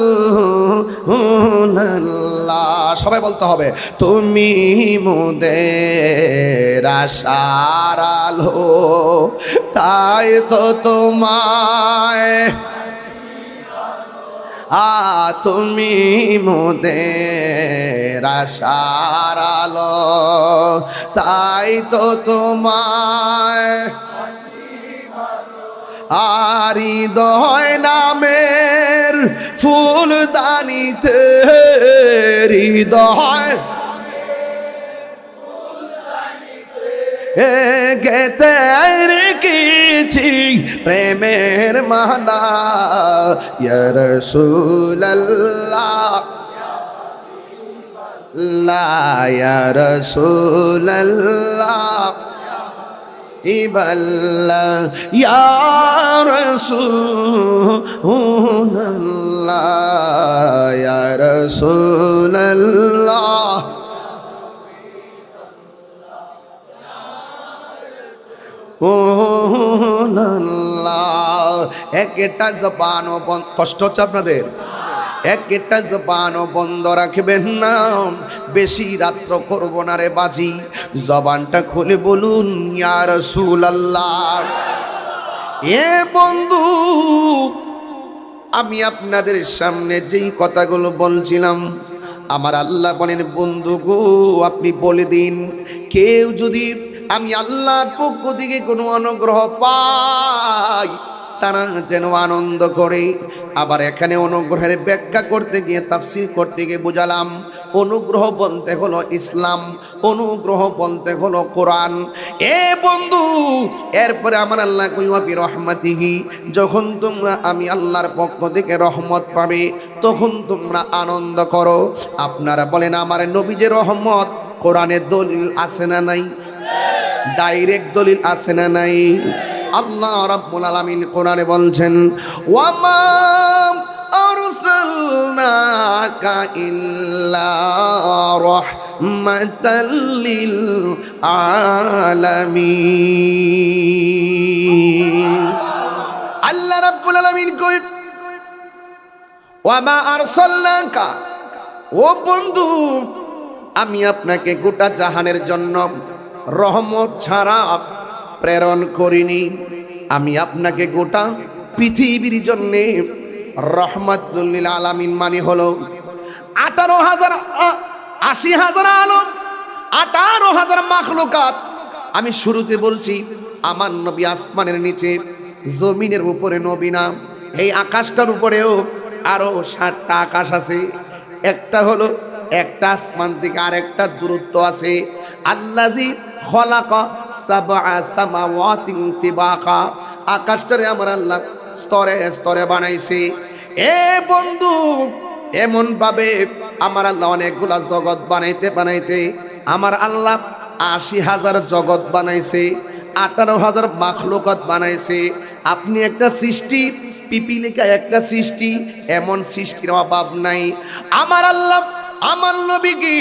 সবাই বলতে হবে তুমি মোদের আশার আলো, তাই তো তোমায়, তুমি মোদের আশার আলো, তাই তো তোমায় হৃদয় নামের ফুলদানিতে, হৃদয় গেতে রেখেছি প্রেমের মালা ইয়া রাসূলুল্লাহ লা ইয়া রাসূলুল্লাহ ইবাল্লা ইয়া রাসূলুল্লাহ ইয়া রাসূলুল্লাহ ও আল্লাহ একটা জবানও কষ্ট হচ্ছে আপনাদের একটা জবানও বন্ধ রাখবেন না বেশি রাত্র করব না রে বাজি জবানটা খুলে বলুন ইয়া রাসূলুল্লাহ এ বন্ধু আমি আপনাদের সামনে যেই কথাগুলো বলছিলাম আমার আল্লাহ বলেন বন্ধু গো আপনি বলে দিন কেউ যদি আমি আল্লাহর পক্ষ থেকে কোনো অনুগ্রহ পাই তারা যেন আনন্দ করে আবার এখানে অনুগ্রহের ব্যাখ্যা করতে গিয়ে তাফসীর করতে গিয়ে বুঝালাম অনুগ্রহ বলতে হলো ইসলাম অনুগ্রহ বলতে হলো কোরআন এ বন্ধু এরপরে আমার আল্লাহ কইয়া বি রহমাতিহি যখন তোমরা আমি আল্লাহর পক্ষ থেকে রহমত পাবে তখন তোমরা আনন্দ করো আপনারা বলেন আমার নবীর রহমত কোরআনের দলিল আছে না নাই ডাইরেক্ট দলিল আছে না নাই আল্লাহ রাব্বুল আলামিন কোরআনে বলছেন ওয়ামা আরসালনাকা ইল্লা রাহমাতাল লিল আলামিন আল্লাহ রাব্বুল আলামিন কই ওয়ামা আরসালনাকা ও বন্ধু আমি আপনাকে গোটা জাহানের জন্য রহমত ছাড়া প্রেরণ করিনি আমি আপনাকে গোটা পৃথিবীর জন্য রহমাতুল লিল আলামিন মানে হলো 80,000 আলম 18,000 মাখলুকাত আমি শুরুতে বলছি আমার নবী আসমানের নিচে জমিনের উপরে নবী না এই আকাশটার উপরেও আরো 7টা আকাশ আছে একটা হলো একটা আসমান থেকে আরেকটা দূরত্ব আছে আল্লাযী খলাকা সাবআ সামাওয়াতিন তিবাকা আকাশটারে আমার আল্লাহ স্তরে স্তরে বানাইছে এ বন্ধু এমন ভাবে আমার আল্লাহ অনেকগুলা জগৎ বানাইতে বানাইতে আমার আল্লাহ 80,000 জগৎ বানাইছে 18,000 মাখলুকাত বানাইছে আপনি একটা সৃষ্টি পিপিলিকা একটা সৃষ্টি এমন সৃষ্টির অভাব নাই আমার আল্লাহ আমার নবীকে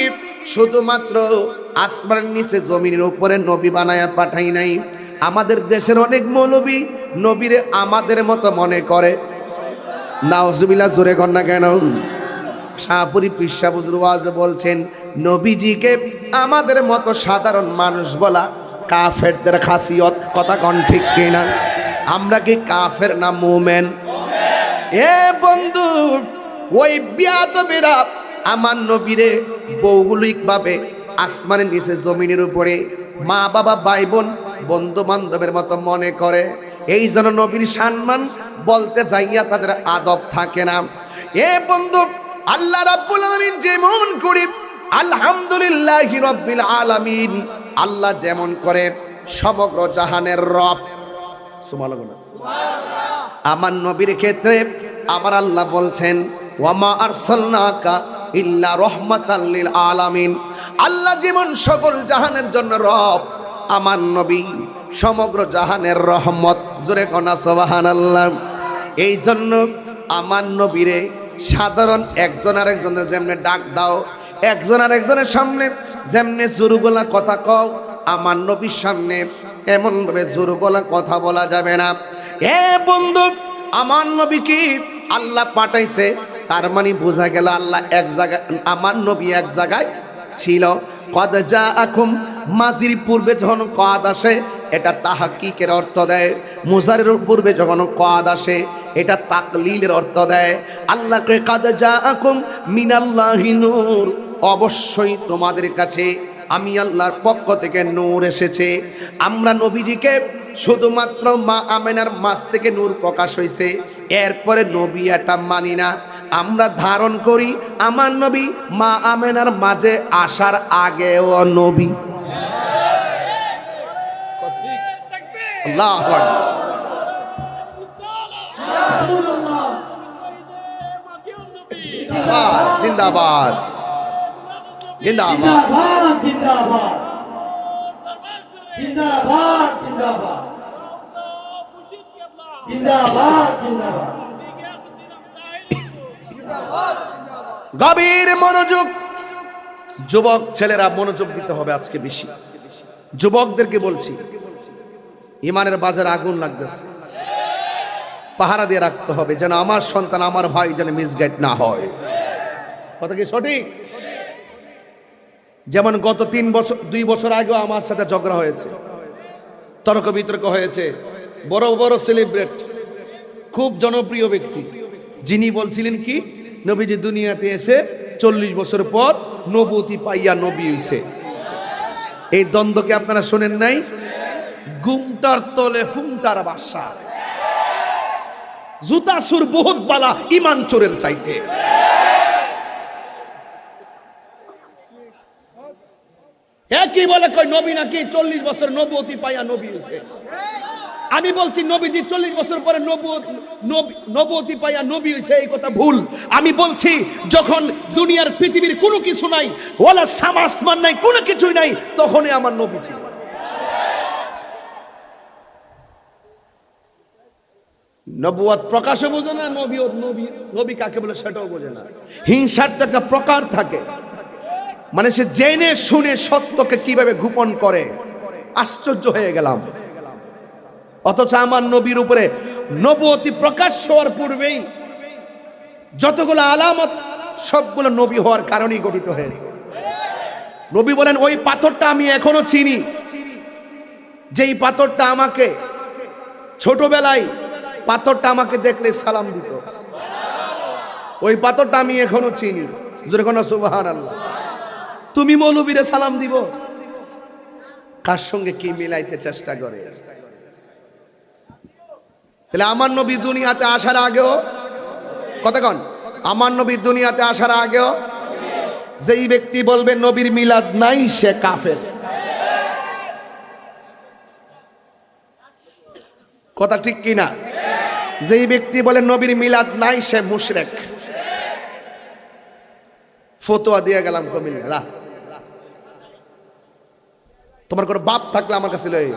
শুধুমাত্র আসমানের নিচে জমিনের উপরে নবী বানায়া পাঠাই নাই আমাদের দেশের অনেক মৌলবী নবীরে আমাদের মতো মনে করে নাউজুবিল্লাহ জোরে কর না কেন শাহপুরী পিসা হুজুর ওয়াজে বলছেন নবীজিকে আমাদের মতো সাধারণ মানুষ বলা কাফেরদের খাসিয়ত কথা কোন ঠিক কিনা আমরা কি কাফের না মুমিন এ বন্ধু ওই বিয়াদবেরা আমার নবীরে ভৌগোলিক ভাবে আসমানের নিচে জমিনের উপরে মা বাবা ভাই বোন বন্ধু বান্ধবের মতো মনে করে এই জন্য নবীর সম্মান বলতে যাইয়া তাদের আদব থাকে না এ বন্ধু আল্লাহ রাব্বুল আলামিন যেমন করে আলহামদুলিল্লাহি রাব্বিল আলামিন আল্লাহ যেমন করে সমগ্র জাহানের রব সুবহানাল্লাহ আমার নবীর ক্ষেত্রে আমার আল্লাহ বলছেন ওয়ামা আরসালনাকা ইল্লা রাহমাতাল লিল আলামিন আল্লাহ যেমন সকল জাহানের জন্য রব আমার নবী সমগ্র জাহানের রহমত জোরে কোনা সুবহানাল্লাহ এই জন্য আমার নবীরে সাধারণ একজন আরেকজনের যেমনে ডাক দাও একজন আরেকজনের সামনে যেমনে জোরগলা কথা কও আমার নবীর সামনে এমন ভাবে জোরগলা কথা বলা যাবে না এ বন্ধু আমার নবীকে আল্লাহ পাঠাইছে তার মানে বোঝা গেল আল্লাহ এক জায়গায় আমার নবী এক জায়গায় ছিল কদ জাআকুম মাজির পূর্বে যখন কদ আসে এটা তাহকিকের অর্থ দেয় মুজারের পূর্বে যখন কদ আসে এটা তাকলিলের অর্থ দেয় আল্লাহকে কদ জাআকুম মিনাল্লাহি নূর অবশ্যই তোমাদের কাছে আমি আল্লাহর পক্ষ থেকে নূর এসেছে আমরা নবীজিকে শুধুমাত্র মা আমেনার মাস থেকে নূর প্রকাশ হয়েছে এরপরে নবী এটা মানি না আমরা ধারণ করি আমার নবী মা আমেনার মাঝে আসার আগেও নবী আল্লাহু আকবার। রাসূলুল্লাহ জিন্দাবাদ জিন্দাবাদ। জিন্দাবাদ জিন্দাবাদ জিন্দাবাদ জিন্দাবাদ জিন্দাবাদ জিন্দাবাদ গভীর মনোযোগ, যুবক ছেলেরা মনোযোগ দিতে হবে আজকে বেশি। যুবকদেরকে বলছি, ইমানের বাজারে আগুন লাগতেছে, পাহারা দিয়ে রাখতে হবে যেন আমার সন্তান আমার ভাই যেন মিসগাইড না হয়। কথা কি সঠিক? যেমন গত 2 বছর আগেও আমার সাথে ঝগড়া হয়েছে, তর্ক বিতর্ক হয়েছে। বড় বড় সেলিব্রেট, খুব জনপ্রিয় ব্যক্তি, যিনি বলছিলেন কি নবীজি দুনিয়াতে এসে 40 বছর পর নবুয়তি পাইয়া নবী হইছে। এই দ্বন্দ্বকে আপনারা শোনেন নাই? গুমটার তলে ফুংটার বাসা, জুতা সুর বহুত বালা ইমান চোরের চাইতে। একই বলে কই নবী নাকি 40 বছর নবুয়তি পাইয়া নবী হইছে। আমি বলছি নবীজি 40 বছর পরে নবুয়তি পাইয়া নবী হইছে, এই কথা ভুল। আমি বলছি যখন দুনিয়ার পৃথিবীর কোনো কিছু নাই, ওয়ালা সামাসমান নাই, কোনো কিছুই নাই, তখনই আমার নবী ছিল। নবুয়ত প্রকাশও বোঝে না, নবী কাকে বলে সেটাও বোঝে না। হিংসার তো একটা প্রকার থাকে, মানে সে জেনে শুনে সত্যকে কিভাবে গোপন করে। আশ্চর্য হয়ে গেলাম। অথচ আমার নবীর উপরে নবুয়তি প্রকাশ হওয়ার পূর্বেই যতগুলো আলামত সবগুলো নবী হওয়ার কারণেই গঠিত হয়েছে। নবী বলেন ওই পাথরটা আমি এখনো চিনি, যেই পাথরটা আমাকে ছোটবেলায় পাথরটা আমাকে দেখলে সালাম দিত, ওই পাথরটা আমি এখনো চিনি। জোরে কোন সুবহানাল্লাহ। তুমি মৌলবীরে সালাম দিব, কার সঙ্গে কি মিলাইতে চেষ্টা করে? তাহলে আমার নবী দুনিয়াতে আসার আগেও, কতক্ষণ আমার নবী দুনিয়াতে আসার আগেও যেই ব্যক্তি বলবে নবীর মিলাদ নাই সে কাফের। কথা ঠিক কিনা? যেই ব্যক্তি বলে নবীর মিলাদ নাই সে মুশরিক। ফতোয়া দিয়ে গেলাম কমিল্লা, তোমার কোনো বাপ থাকলে আমার কাছে লই।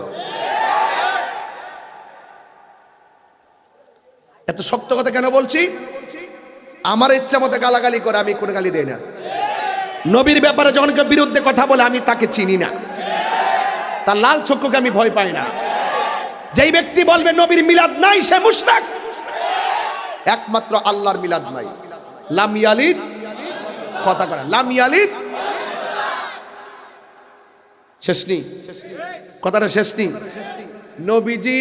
এত শক্ত কথা কেন বলছি? আমার ইচ্ছা মতো গালাগালি করে, আমি কোনো গালি দেই না। নবীর ব্যাপারে যখন কেউ বিরুদ্ধে কথা বলে আমি তাকে চিনি না, তার লাল চক্ষুকে আমি ভয় পাই না। যেই ব্যক্তি বলবে নবীর মিলাদ নাই সে মুশরিক। একমাত্র আল্লাহর মিলাদ নাই, লাম ইয়ালিদ, কথা করে লাম ইয়ালিদ, শেষ নেই, কথাটা শেষ নেই। নবীজি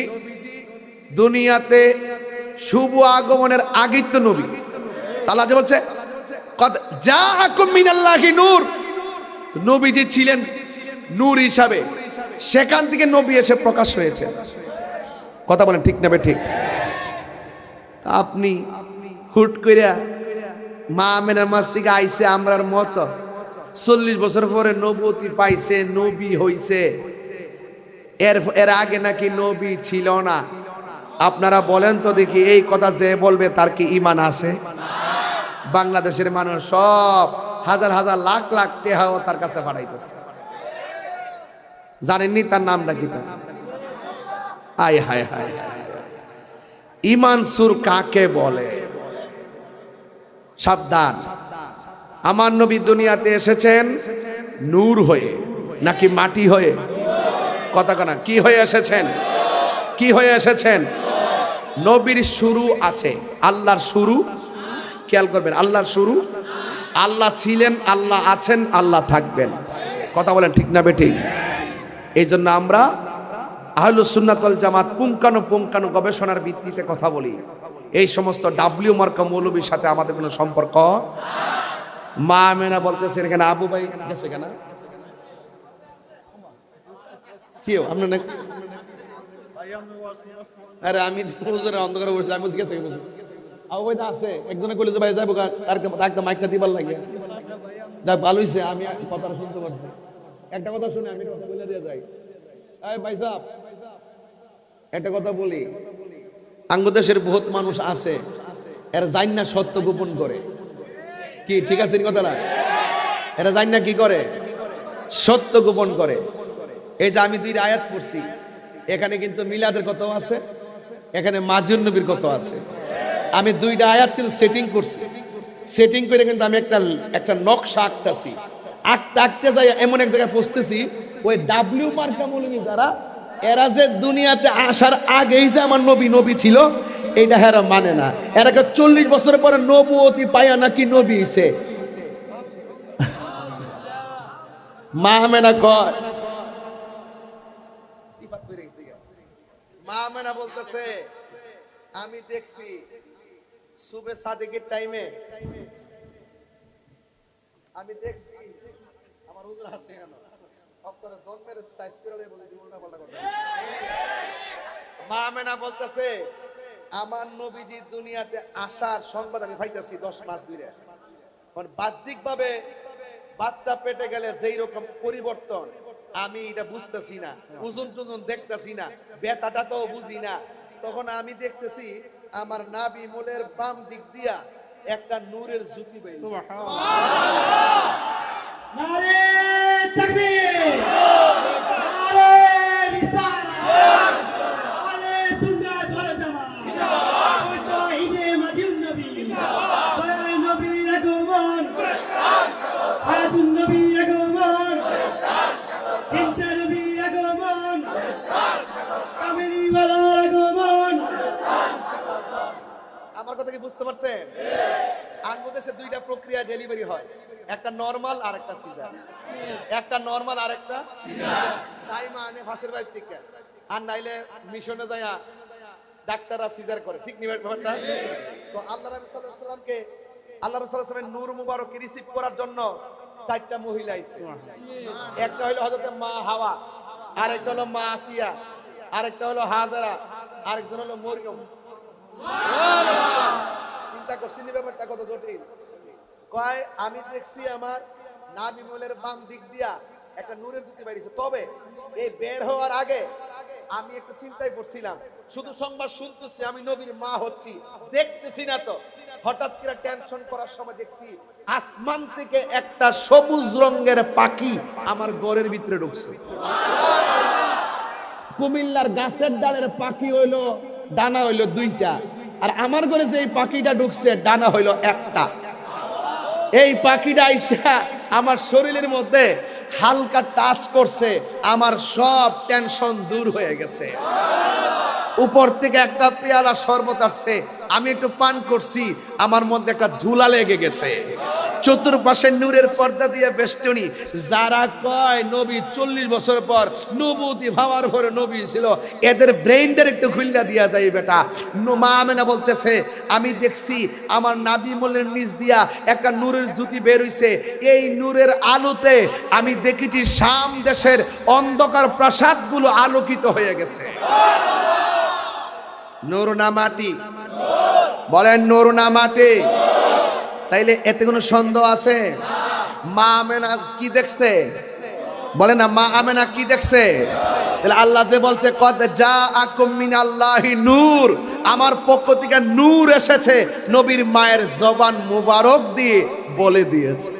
দুনিয়াতে শুভ আগমনের আগেই তো নবী। আল্লাহ যে বলছে কদ জাআকুম মিনাল্লাহি নূর, নবীজি ছিলেন নূর হিসাবে, সেখান থেকে নবী এসে প্রকাশ হয়েছে। কথা বলেন ঠিক না ঠিক? আপনি হুট কইরা মা আমেনার মাস থেকে আইছে আমরার মতো 40 বছর পরে নবুয়তি পাইছে, নবী হইছে, এর আগে নাকি নবী ছিল না। আপনারা বলেন তো দেখি, এই কথা যে বলবে তার কি ঈমান আছে? বাংলাদেশের মানুষ সব হাজার হাজার লাখ লাখ টাকাও তার কাছে পাঠাইতেছে, জানেননি তার নামটা কি? তার আয় হায় হায়, ঈমান সুর কাকে বলে? সাবধান। আমার নবী দুনিয়াতে এসেছেন নূর হয়ে নাকি মাটি হয়ে? কথা কানা কি হয়ে এসেছেন? কি হয়ে এসেছেন? নবীর শুরু আছে, আল্লাহর শুরু, খেয়াল করবেন, আল্লাহর শুরু। আল্লাহ ছিলেন, আল্লাহ আছেন, আল্লাহ থাকবেন। কথা বলেন ঠিক না বেঠিক? এই জন্য আমরা আহলুস সুন্নাত ওয়াল জামাত পুঙ্খানু গবেষণার ভিত্তিতে কথা বলি। এই সমস্ত ডাব্লিউ মার্কা মৌলবীর সাথে আমাদের কোনো সম্পর্ক। মা আমেনা বলতেছেন এখানে আবু ভাই গেছে কেন? কি আপনার? আরে আমি হুজুরের অন্ধকারে বসে, আমি গেছে আবু ভাই আছে, একজনে কইলে যে ভাই যাইবো, তার মাইকটা দিবার লাগে। যাক ভালো হইছে, আমি কথাটা শুনতে পারছি। একটা কথা শুনে আমি কথা বলে দিয়ে যাই। এই ভাই সাহেব, একটা কথা বলি, বাংলাদেশের বহুত মানুষ আছে এরা জান না সত্য গোপন করে। কি ঠিক আছে কথাটা? এরা জান না কি করে? সত্য গোপন করে। এই যে আমি দুইটা আয়াত পড়ছি, এখানে কিন্তু মিলাদের কথাও আছে, এখানে মাজিউন নবীর কথা আছে। আমি দুইটা আয়াত কিন্তু সেটিং করছি, সেটিং করে কিন্তু আমি একটা নকশা আঁকতেছি। আঁকতে যাই এমন এক জায়গায় পৌঁছতেছি, ওই ডাব্লিউ মার্কা মৌলবী যারা, এরা যে দুনিয়াতে আসার আগেই যে আমার নবী নবী ছিল এইটা হেরা মানে না। এরাকে 40 বছর পরে নবুয়তি পায়া নাকি নবী হইছে। মা আমেনা কয়, মা আমেনা বলতেছে আমি দেখছি সুবে সাদিকের টাইমে, আমি দেখছি আমার হুজুর আছে কেন অক্তরে জন্মের সাইস্কিরালে বলে জীবনটা পাল্টা করতে। মা আমেনা বলতেছে আমার নবীজি দুনিয়াতে আসার সংবাদ আমি পাইতেছি 10 মাস ধরে। কারণ বাহ্যিক ভাবে বাচ্চা পেটে গেলে যেই রকম পরিবর্তন আমি এটা বুঝতেছি না, ওজন টুজন দেখতেছি না, ব্যথাটা তো বুঝি না। তখন আমি দেখতেছি আমার নাভি মূলের বাম দিক দিয়া একটা নূরের জ্যোতি বের হইছে। নারে তাকবীর, নারে রিসালাত, নারে সুন্নাত ওয়াল জামাত, পবিত্র ঈদে মাদিউন নবী, দয়ার নবীর আগমন, হায়াতুন নবীর আগমন, চিন্তা নবীর আগমন, কামিনী ওয়ালার আগমন। আমার কথা কি বুঝতে পারছেন? বাংলাদেশে দুইটা প্রক্রিয়া ডেলিভারি হয়, একটা নরমাল আর একটা সিজার। একটা নরমাল আর একটা সিজার। তাই মানে ভাষের বাইরে থেকে আর নাইলে মিশনে যায় ডাক্তাররা সিজার করে, ঠিক নিবে ব্যাপারটা। তো আল্লাহ রাব্বুল সাল্লাল্লাহু আলাইহি সাল্লামকে, আল্লাহ রাব্বুল সাল্লাল্লাহু আলাইহি সাল্লামের নূর মুবারক রিসিভ করার জন্য 4টা মহিলা আইছে। একটা হলো হযরত মা হাওয়া, আরেকটা হলো মা আসিয়া, আরেকটা হলো হাজারা, আরেকজন হলো মরিয়ম। চিন্তা করছি নি ব্যাপারটা কত জটিল। কয় আমি দেখছি আমার নাভি মূলের বাম দিক দিয়া একটা নূরের জ্যোতি বেরিয়েছে। তবে এই বের হওয়ার আগে আমি একটু চিন্তায় পড়ছিলাম, শুধু সংবাদ শুনতেছি আমি নবীর মা হচ্ছি, দেখতেছি না তো। হঠাৎ করে টেনশন করার সময় দেখছি আসমান থেকে একটা সবুজ রঙের পাখি আমার ঘরের ভিতরে ঢুকছে। কুমিল্লার গাছের ডালের পাখি হইলো ডানা হইলো 2টা, আর আমার ঘরে যে এই পাখিটা ঢুকছে ডানা হইলো একটা। এই পাখিটা আইসা আমার শরীরের মধ্যে হালকা টাচ করছে, আমার সব টেনশন দূর হয়ে গেছে। উপর থেকে একটা পেয়ালা শরবত আসছে, আমি একটু পান করছি, আমার মধ্যে একটা ধুলা লেগে গেছে। চতুর্পাশে নূরের পর্দা দিয়ে বেষ্টনী। যারা কয় নবী 40 বছর পর নবুতি ভাবার পরে নবী ছিল, এদের ব্রেইনদের একটু খুললা দিয়া যায় বেটা। মা আমেনা বলতেছে আমি দেখছি আমার নাভি মূলের নিচ দিয়া একটা নূরের জ্যোতি বের হইছে। এই নূরের আলোতে আমি দেখেছি শাম দেশের অন্ধকার প্রাসাদগুলো আলোকিত হয়ে গেছে। নূর না মাটি? বলেন নূর না মাটি? তাইলে এতে কোনো সন্দেহ আছে? মা আমেনা কি দেখছে? বলে না মা আমেনা কি দেখছে? তাহলে আল্লাহ যে বলছে কদ জাআকুম মিনাল্লাহি নূর, আমার পক্ষ থেকে নূর এসেছে, নবীর মায়ের জবান মুবারক দিয়ে বলে দিয়েছে।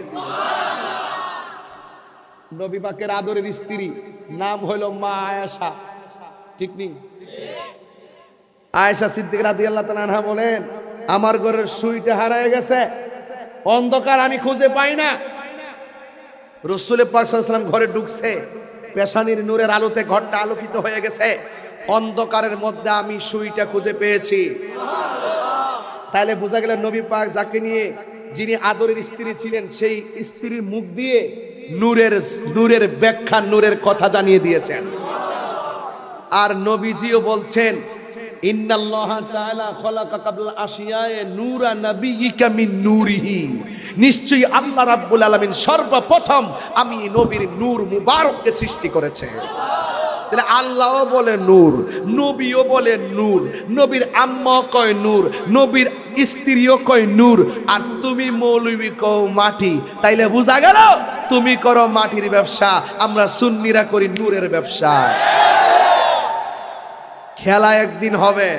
নবী পাকের আদরের স্ত্রী নাম হলো মা আয়েশা, ঠিক নেই? আয়েশা সিদ্দিকা রাদিয়াল্লাহু তাআলা আনহা বলেন আমার ঘরের সুইটা হারিয়ে গেছে, অন্ধকার আমি খুঁজে পাই না। রাসূল পাক সাল্লাল্লাহু আলাইহি ওয়াসাল্লাম ঘরে ঢুকছে, পেশানির নূরের আলোতে ঘরটা আলোকিত হয়ে গেছে, অন্ধকারের মধ্যে আমি সুইটা খুঁজে পেয়েছি। তাহলে বোঝা গেল নবী পাক যাকে নিয়ে, যিনি আদরের স্ত্রী ছিলেন, সেই স্ত্রীর মুখ দিয়ে নূরের ব্যাখ্যা, নূরের কথা জানিয়ে দিয়েছেন। আর নবীজিও বলছেন ইন্নাল্লাহা তাআলা খালাকা কাবলা আশিয়ায়ে নূরা নাবিয়িকা মিন নূরিহি, নিশ্চয়ই আল্লাহ রাব্বুল আলামিন সর্বপ্রথম আমি নবীর নূর মুবারককে সৃষ্টি করেছে। তাহলে আল্লাহও বলে নূর, নবীও বলে নূর, নবীর আম্মাও কয় নূর, নবীর স্ত্রীও কয় নূর, আর তুমি মৌলবী কও মাটি। তাইলে বোঝা গেল তুমি করো মাটির ব্যবসা, আমরা সুন্নিরা করি নূরের ব্যবসা। খেলা একদিন হবে,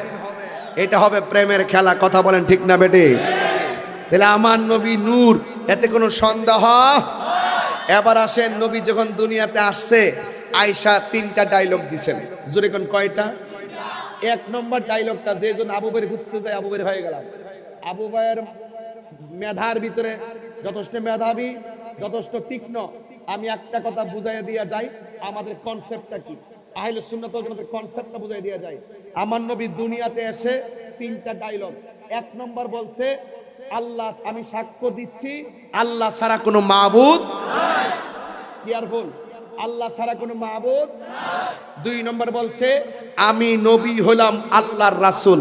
এটা হবে প্রেমের খেলা। কথা বলেন ঠিক না বেটে? তাহলে আমার নবী নূর, এতে কোনো সন্দেহ। এবার আসেন, নবী যখন দুনিয়াতে আসছে আয়েশা 3টা ডায়লগ দিছেন। জোরে কোন কয়টা? 1 নম্বর ডায়লগটা, যে জন আবু বকর খুঁজতে যায় আবু বকর হয়ে গেলাম। আবু বকর মেধার ভিতরে যথেষ্ট মেধাবী, যথেষ্ট তীক্ষ্ণ। আমি একটা কথা বুঝাইয়া দিয়া যাই, আমাদের কনসেপ্টটা কি, আহলে সুন্নাত ওয়াল জামাতের কনসেপ্টটা বুঝাই দিয়া যাই। আমার নবী দুনিয়াতে এসে 3টা ডায়লগ। 1 নম্বর বলছে, আল্লাহ, আমি সাক্ষ্য দিচ্ছি আল্লাহ ছাড়া কোনো মাবুদ নাই। কেয়ারফুল, আল্লাহ ছাড়া কোনো মাবুদ নাই। 2 নম্বর বলছে, আমি নবী হলাম আল্লাহর রাসূল।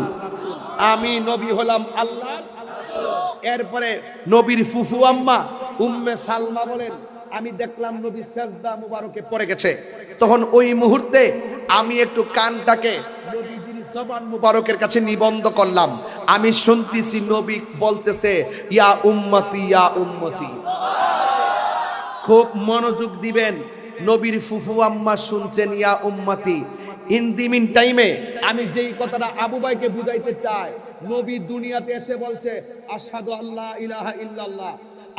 আমি নবী হলাম আল্লাহর রাসূল। এরপরে নবীর ফুফু আম্মা উম্মে সালমা বলেন, আমি দেখলাম নবী সেজদা মুবারকে পড়ে গেছে। তখন ওই মুহূর্তে আমি একটু কানটাকে নবীজির জবান মুবারকের কাছে নিবন্ধ করলাম। আমি শুনতেছি নবী বলতেছে, ইয়া উম্মতি ইয়া উম্মতি। খুব মনোযোগ দিবেন, নবীর ফুফু আম্মা শুনছেন ইয়া উম্মতি। ইন দি মিন টাইমে আমি যেই কথাটা আবু বাইকে বুঝাইতে চাই, নবী দুনিয়াতে এসে বলছে, আশহাদু আল্লা ইলাহা ইল্লাল্লাহ,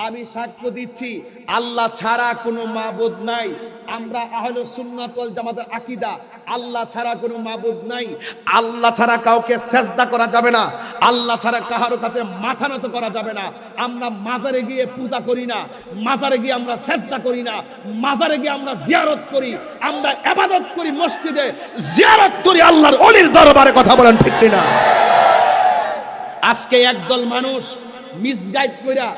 আমি সাক্ষ্য দিচ্ছি আল্লাহ ছাড়া কোনো মাবুদ নাই। আমরা আহলে সুন্নাত ওয়াল জামাতের আকীদা, আল্লাহ ছাড়া কোনো মাবুদ নাই। আল্লাহ ছাড়া কাউকে সেজদা করা যাবে না, আল্লাহ ছাড়া কারো কাছে মাথা নত করা যাবে না। আমরা মাজারে গিয়ে পূজা করি না, মাজারে গিয়ে আমরা সেজদা করি না, মাজারে গিয়ে আমরা জিয়ারত করি, আমরা ইবাদত করি মসজিদে, জিয়ারত করি আল্লাহর ওলির দরবারে। কথা বলেন ঠিক কিনা? আজকে একদল মানুষ মিসগাইড কইরা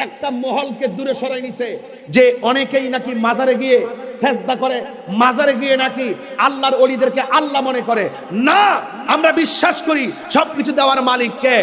একটা মহলকে দূরে সরাই নিছে, যে অনেকেই নাকি মাজারে গিয়ে সেজদা করে, মাজারে গিয়ে নাকি আল্লাহর ওলিদেরকে আল্লাহ মনে করে। না, আমরা বিশ্বাস করি সবকিছু দেওয়ার মালিক কে?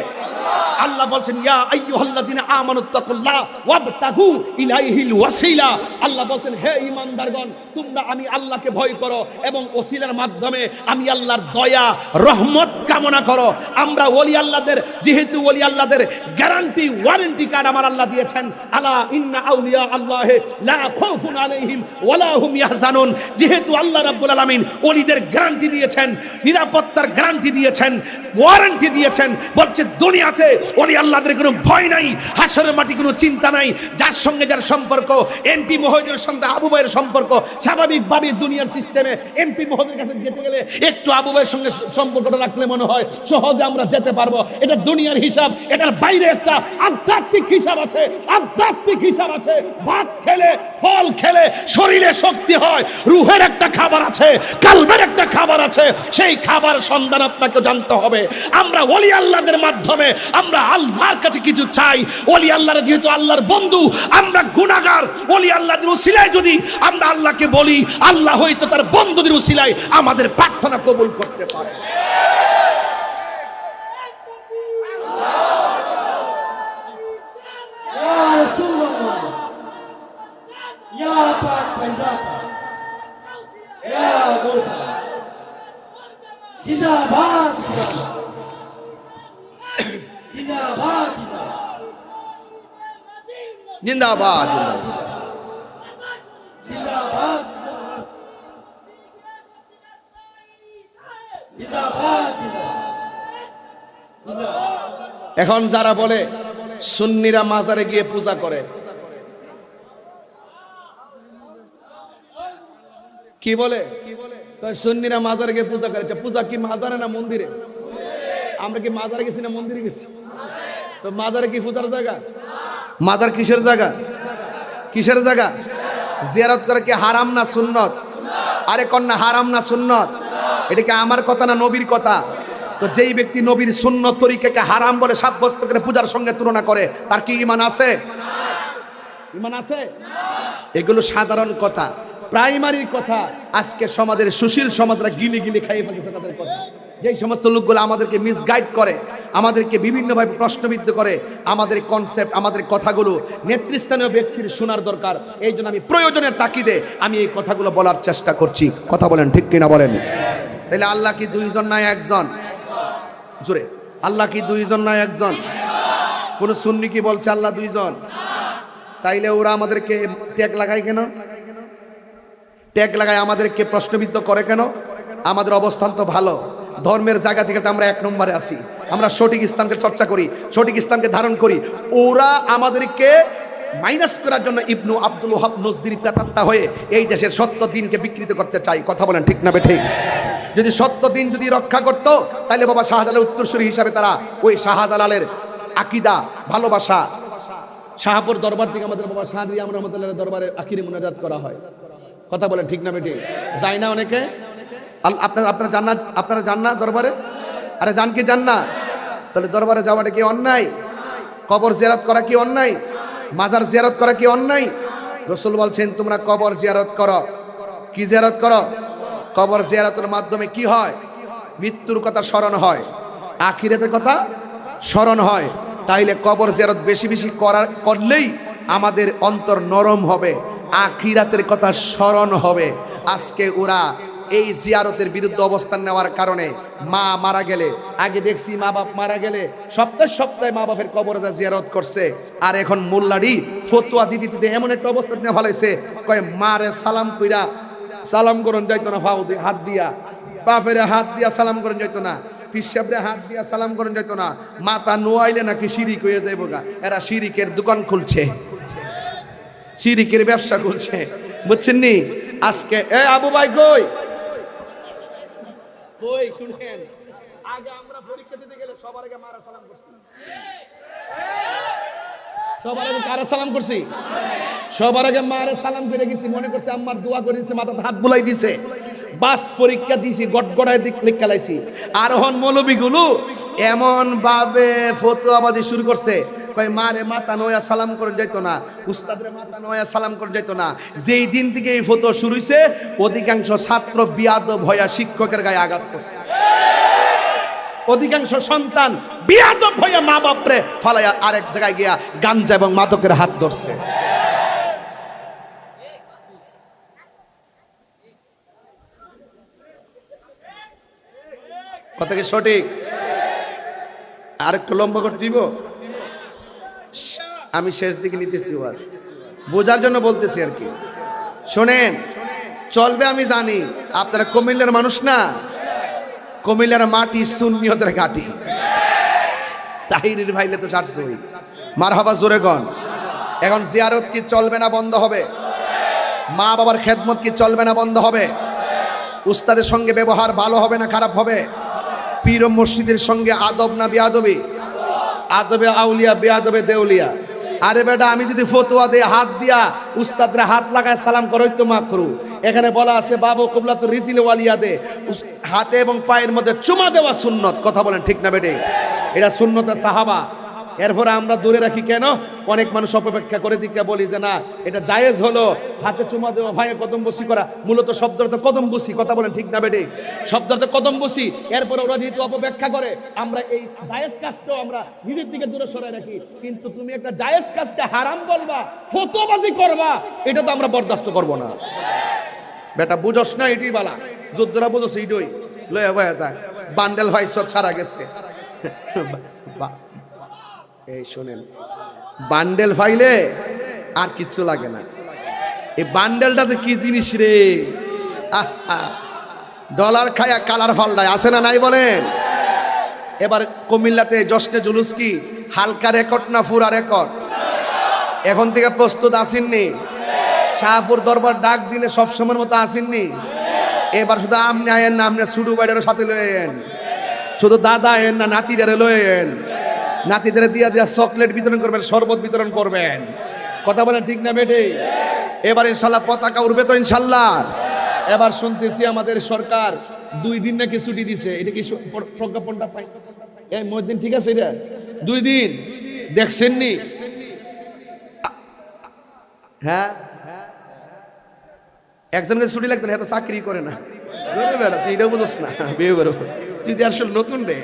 আল্লাহ বলছেন, ইয়া আইয়ুহাল্লাযিনা আমানুত্তাকুল্লাহ ওয়াবতাগু ইলাইহিল ওয়াসিলা। আল্লাহ বলছেন, হে ঈমানদারগণ, তোমরা আমি আল্লাহকে ভয় করো এবং ওসিলার মাধ্যমে আমি আল্লাহর দয়া রহমত কামনা করো। আমরা ওলি আল্লাহদের, যেহেতু ওলি আল্লাহদের গ্যারান্টি ওয়ারেন্টি কার্ড আমার আল্লাহ দিয়েছেন, আলা ইন্না আউলিয়া আল্লাহ লা খাউফুন আলাইহিম ওয়ালা হুম ইয়াহজানুন। যেহেতু আল্লাহ রাব্বুল আলামিন ওলিদের গ্যারান্টি দিয়েছেন, নিরাপত্তার গ্যারান্টি দিয়েছেন, ওয়ারেন্টি দিয়েছেন, বলছে দুনিয়াতে ওলি আল্লাহদের কোনো ভয় নাই, হাসরের মাটি কোনো চিন্তা নাই। যার সঙ্গে যার সম্পর্ক, এমপি মহোদয়ের সঙ্গে আবু ভাইয়ের সম্পর্ক, স্বাভাবিকভাবে দুনিয়ার সিস্টেমে এমপি মহোদয়ের কাছে যেতে গেলে একটু আবু ভাইয়ের সঙ্গে সম্পর্কটা রাখলে মনে হয় সহজে আমরা যেতে পারবো। এটা দুনিয়ার হিসাব, এটার বাইরে একটা আধ্যাত্মিক হিসাব আছে। আধ্যাত্মিক হিসাব আছে, ভাত খেলে, ফল খেলে শরীরে শক্তি হয়, রুহের একটা খাবার আছে, কালবের একটা খাবার আছে, সেই খাবার সন্ধান আপনাকে জানতে হবে। আমরা ওলি আল্লাহদের মাধ্যমে আমরা আল্লাহর কাছে কিছু চাই। ওলি আল্লাহরা যেহেতু আল্লাহর বন্ধু, আমরা গুনাহগার, ওলি আল্লাহদের উসিলায় যদি আমরা আল্লাহকে বলি, আল্লাহ হয়তো তার বন্ধুদের উসিলায় আমাদের প্রার্থনা কবুল করতে পারে। ইয়া রাসূলুল্লাহ, ইয়া পাক পঞ্জাতা, ইয়া গোসা, জিন্দাবাদ জিন্দাবাদ জিন্দাবাদ জিন্দাবাদ জিন্দাবাদ জিন্দাবাদ। এখন যারা বলে সুন্নিরা মাজারে গিয়ে পূজা করে, কি বলে? সুন্নিরা মাজারে গিয়ে পূজা করে। পূজা কি মাজারে না মন্দিরে? আমরা কি মাজারে গেছি না মন্দিরে গেছি? তো মাজারে কি পূজার জায়গা? মাজার কিসের জায়গা? কিসের জায়গা? জিয়ারত করে কি হারাম না সুন্নত? আরে কন্যা, হারাম না সুন্নত? এটা কি আমার কথা না নবীর কথা? তো যেই ব্যক্তি নবীর সুন্নত তরিকাকে হারাম বলে সাব্যস্ত করে পূজার সঙ্গে তুলনা করে, তার কি ঈমান আছে? ঈমান আছে? এগুলো সাধারণ কথা, প্রাইমারি কথা। আজকে সমাজের সুশীল সমাজরা গিলে গিলে খাইয়ে ফেলেছে তাদের কথা। যেই সমস্ত লোকগুলো আমাদেরকে মিসগাইড করে, আমাদেরকে বিভিন্নভাবে প্রশ্নবিদ্ধ করে, আমাদের কনসেপ্ট, আমাদের কথাগুলো নেতৃস্থানীয় ব্যক্তির শোনার দরকার। এই জন্য আমি প্রয়োজনের তাকিদে আমি এই কথাগুলো বলার চেষ্টা করছি। কথা বলেন ঠিক কিনা বলেন? তাহলে আল্লাহ কি দুইজন না একজন? জোরে, আল্লাহ কি দুইজন না একজন? কোন সুন্নি কি বলছে আল্লাহ দুইজন? তাইলে ওরা আমাদেরকে ট্যাগ লাগায় কেন? ট্যাগ লাগায় আমাদেরকে প্রশ্নবিদ্ধ করে কেন? আমাদের অবস্থান তো ভালো। ধর্মের জায়গা থেকে তো আমরা এক নম্বরে আছি। আমরা সঠিক ইসলামকে চর্চা করি, সঠিক ইসলামকে ধারণ করি। ওরা আমাদেরকে মাইনাস করার জন্য ইবনু আব্দুল ওহাব নজদির প্রেতাত্মা হয়ে এই দেশের সত্য দিনকে বিকৃত করতে চাই। কথা বলেন ঠিক না বেঠিক? যদি সত্য দিন যদি রক্ষা করত, তাহলে বাবা শাহজালালের উত্তরসূরি হিসাবে তারা ওই শাহজালালের আকীদা, ভালোবাসা, শাহপুর দরবার থেকে আমাদের বাবা শাহরি আমরা রহমতুল্লাহ দরবারে আখিরি মুনাজাত করা হয়। কথা বলেন ঠিক না বেঠিক? যায় না অনেকে? আপনারা যান না দরবারে? আরে যান কি যান না? তাহলে দরবারে যাওয়াটা কি অন্যায়? কবর জিয়ারত করা কি অন্যায়? মাজার জিয়ারত করা কি অন্যায়? রাসূল বলছেন তোমরা কবর জিয়ারত করো। কি জিয়ারত করো? কবর জিয়ারতের মাধ্যমে কি হয়? মৃত্যুর কথা স্মরণ হয়, আখিরাতের কথা স্মরণ হয়। তাইলে কবর জিয়ারত বেশি বেশি করলেই আমাদের অন্তর নরম হবে, আখিরাতের কথা স্মরণ হবে। আজকে ওরা এই জিয়ারতের বিরুদ্ধে অবস্থান নেওয়ার কারণে মা মারা গেলে, আগে দেখছি মা বাপ মারা গেলে সপ্তাহে সপ্তাহে মা বাপের কবরে যা জিয়ারত করছে, আর এখন মোল্লারি ফতোয়া দিতে দিতে এমন একটা অবস্থা নিয়ে ফেলাইছে, কয় মারে সালাম কইরা সালাম করন যাইতো না, ফাউদি হাত দিয়া, বাপেরে হাত দিয়া সালাম করন যাইতো না, পিসাবরে হাত দিয়া সালাম করন যাইতো না, মাথা নোয়াইলে নাকি শিরিক হয়ে যাইব গা। এরা শিরিকের দোকান খুলছে, শিরিকের ব্যবসা খুলছে, বুঝছেন নি? আজকে আবু ভাই কই কই শুনেন, আগে আমরা পরীক্ষা দিতে গেলে সবার আগে মারা সালাম করছি, সবার আগে কারা সালাম করছি? সবার আগে মারে সালাম করে গেছি, মনে করছে আম্মার দোয়া করে দিছে, মাথাতে হাত বুলাই দিছে, বাস পরীক্ষা দিছি, গটগড়ায় লিখে লাইছি। আর হন মৌলবীগুলো এমন ভাবে ফতোয়াবাজি শুরু করছে, কয় মারে মাথা নয়া সালাম করে যাইতো না, উস্তাদরে মাথা নয়া সালাম করে যাইতো না। যেই দিন থেকে এই ফতোয়া শুরু হইছে, অধিকাংশ ছাত্র বিয়াদব হইয়া শিক্ষকের গায়ে আঘাত করছে, অধিকাংশ সন্তান বিয়াদব হইয়া মা বাপরে ফালাইয়া আরেক জায়গায় গিয়া গাঞ্জা এবং মাদকের হাত ধরছে। কথা কি সঠিক? আর একটু লম্বা করে দিব, আমি শেষ দিকে নিতেছি, ওয়াজ বোঝার জন্য বলতেছি আর কি। শোনেন, চলবে আমি জানি, আপনারা কুমিল্লার মানুষ না, কুমিল্লার মাটি সুন্নিয়তের ঘাটি, তাহিরের ভাইলে তো ছাড়ছই, মারহাবা জোরে গন। এখন জিয়ারত কি চলবে না বন্ধ হবে? মা বাবার খেদমত কি চলবে না বন্ধ হবে? উস্তাদের সঙ্গে ব্যবহার ভালো হবে না খারাপ হবে? পীর ও মসজিদের সঙ্গে আদব না বেয়াদবি? আদবে আউলিয়া, বেয়াদবে দেউলিয়া। আরে বেটা, আমি যদি ফতোয়া দিয়ে হাত দিয়া উস্তাদরা হাত লাগায় সালাম করো তো মাকরু। এখানে বলা আছে বাবু কুবলাতুর রিজিল ওয়ালিয়া দে, হাতে এবং পায়ের মধ্যে চুমা দেওয়া সুন্নত। কথা বলেন ঠিক না বেটে? এটা সুন্নতে সাহাবা। এরপরে আমরা দূরে রাখি কেন? অনেক মানুষ অপেক্ষা করে দিকে বলি যে না এটা জায়েজ হলো, হাতে চুমা দেওয়া, ভাইয়ে কদম বসি করা, মূলত শব্দটা কদম বসি। কথা বলেন ঠিক না বেটে? শব্দটা কদম বসি। এরপরে ওরা যেহেতু অপব্যাখ্যা করে, আমরা এই জায়েজ কাজটাও আমরা নিজের দিকে দূরে সরাই রাখি। কিন্তু তুমি একটা জায়েজ কাজকে হারাম বলবা, ফতোয়াবাজি করবা, এটা তো আমরা বরদাস্ত করব না। বেটা বুঝস না, এটাই বালা, যুদ্ধরা বুঝস এইটাই লয়া বয়া তা বান্ডেল ভাই সব ছাড়া গেছে। এই শোনেন, বান্ডেল ফাইলে আর কিচ্ছু লাগে না। এই বান্ডেলটা যে কি জিনিস রে, ডলার খায়া কালার ফাল্টায়, আছে না নাই বলেন? এবার কুমিল্লাতে জশ্নে জুলুস কি হালকা রেকর্ড না পুরা রেকর্ড? এখন থেকে প্রস্তুত আসেননি? শাহপুর দরবার ডাক দিলে সব সময়ের মতো আসেননি? এবার শুধু আমনে আয়েন না, আপনার ছোট ভাইয়ের সাথে লয়েন, শুধু দাদা আয়েন না, নাতিদের লয়েন, নাতিদের দিয়া দিয়া চকলেট বিতরণ করবেন, শরবত বিতরণ করবেন। কথা বলেন ঠিক না বেটে? এবার ইনশাল্লাহ পতাকা উড়বে তো ইনশাল্লাহ। এবার শুনতেছি আমাদের সরকার 2 দিন নাকি ছুটি দিছে, এটা কি প্রজ্ঞাপনটা পাই? এই মহিউদ্দিন ঠিক আছে, এটা 2 দিন দেখছেন নি? হ্যাঁ, একজনের ছুটি লাগতো না, এত চাকরি করে না। বেড়া তুই এটাও বুঝোস না, বিয়ে করো তুই আসলে নতুন রে।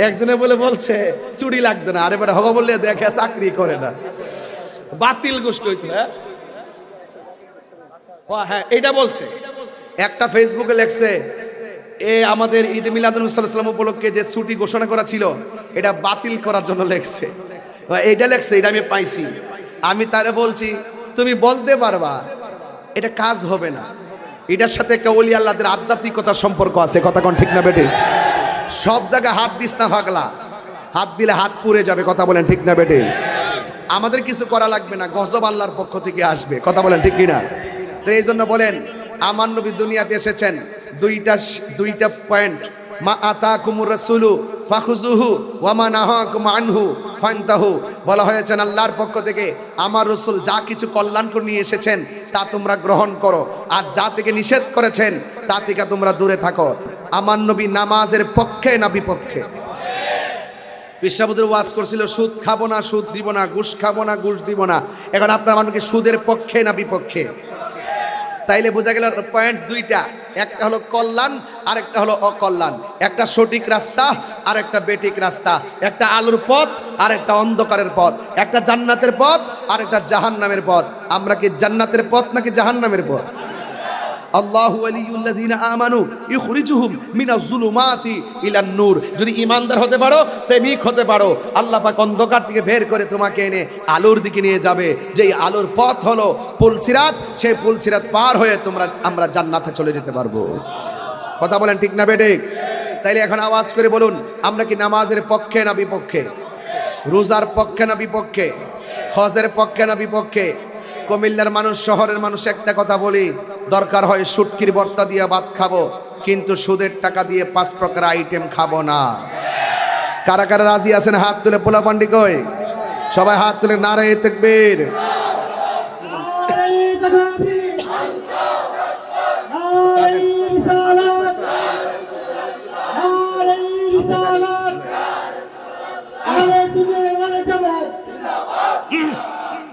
একজনে বলছে চুরি লাগতো না, আরে বেটা হগা বললে দেখে চাকরি করে না, বাতিল গোষ্ঠী হইতো। হ্যাঁ এটা বলছে, একটা ফেসবুকে লেখছে আমাদের ঈদ মিলাদুন সাল্লাল্লাহু উপলক্ষে যে ছুটি ঘোষণা করা ছিল এটা বাতিল করার জন্য লেখছে। এইটা লেখছে, এটা আমি পাইছি। আমি তারে বলছি তুমি বলতে পারবা এটা কাজ হবে না, এটার সাথে একটা ওলি আল্লাহদের আধ্যাত্মিকতার সম্পর্ক আছে, কথা কোন ঠিক না বেটে? সব জায়গায় হাত দিস না পাগলা, হাত দিলে হাত পুড়ে যাবে, কথা বলেন ঠিক না বেটে? আমাদের কিছু করা লাগবে না, গজব আল্লাহর পক্ষ থেকে আসবে, কথা বলেন ঠিক কিনা? তো এই জন্য বলেন আমার নবী দুনিয়াতে এসেছেন দুইটা পয়েন্ট, মা আতাকুমুর রাসূলু ফাখুযুহু ওয়া মা নাহাকুম আনহু ফান্তাহু। বলা হয়েছে আল্লাহর পক্ষ থেকে আমার রাসূল যা কিছু কল্যাণ করে নিয়ে এসেছেন তা তোমরা গ্রহণ করো, আর যা থেকে নিষেধ করেছেন তা থেকে তোমরা দূরে থাকো। আমার নবী নামাজের পক্ষে না বিপক্ষে? পেশাবুদের ওয়াজ করছিল সুদ খাবো না, সুদ দিব না, ঘুষ খাবো না, ঘুষ দিব না। এখন আপনার মানুষকে সুদের পক্ষে না বিপক্ষে? তাইলে বোঝা গেল পয়েন্ট দুইটা, একটা হলো কল্যাণ আর একটা হলো অকল্যাণ, একটা সঠিক রাস্তা আর একটা বেঠিক রাস্তা, একটা আলোর পথ আর একটা অন্ধকারের পথ, একটা জান্নাতের পথ আর একটা জাহান্নামের পথ। আমরা কি জান্নাতের পথ নাকি জাহান্নামের পথ? আল্লাহু ওয়ালিয়ুল্লাযিনা আমানু ইখরিজুহুম মিনাজ যুলুমাতি ইলান নূর। যদি ঈমানদার হতে পারো, প্রেমিক হতে পারো, আল্লাহ পাক অন্ধকার থেকে বের করে তোমাকে এনে আলোর দিকে নিয়ে যাবে। যেই আলোর পথ হলো পুলসিরাত, সেই পুলসিরাত পার হয়ে আমরা জান্নাতে চলে যেতে পারবো। কথা বলেন ঠিক না বেটে? তাইলে এখন আওয়াজ করে বলুন, আমরা কি নামাজের পক্ষে না বিপক্ষে? রোজার পক্ষে না বিপক্ষে? হজের পক্ষে না বিপক্ষে? কুমিল্লার মানুষ, শহরের মানুষ একটা কথা বলি, দরকার হয় শুটকির ভর্তা দিয়ে ভাত খাবো, কিন্তু সুদের টাকা দিয়ে 5 প্রকার আইটেম খাবো না। কারা কারা রাজি আছেন হাত তুলে? পোলা পান্ডি কই? সবাই হাত তুলে নারায়ে তাকবীর। নারে তাকবীর, নারে রিসালাত, নারে রিসালাত, আহলে সুন্নাহ ওয়াল জামাত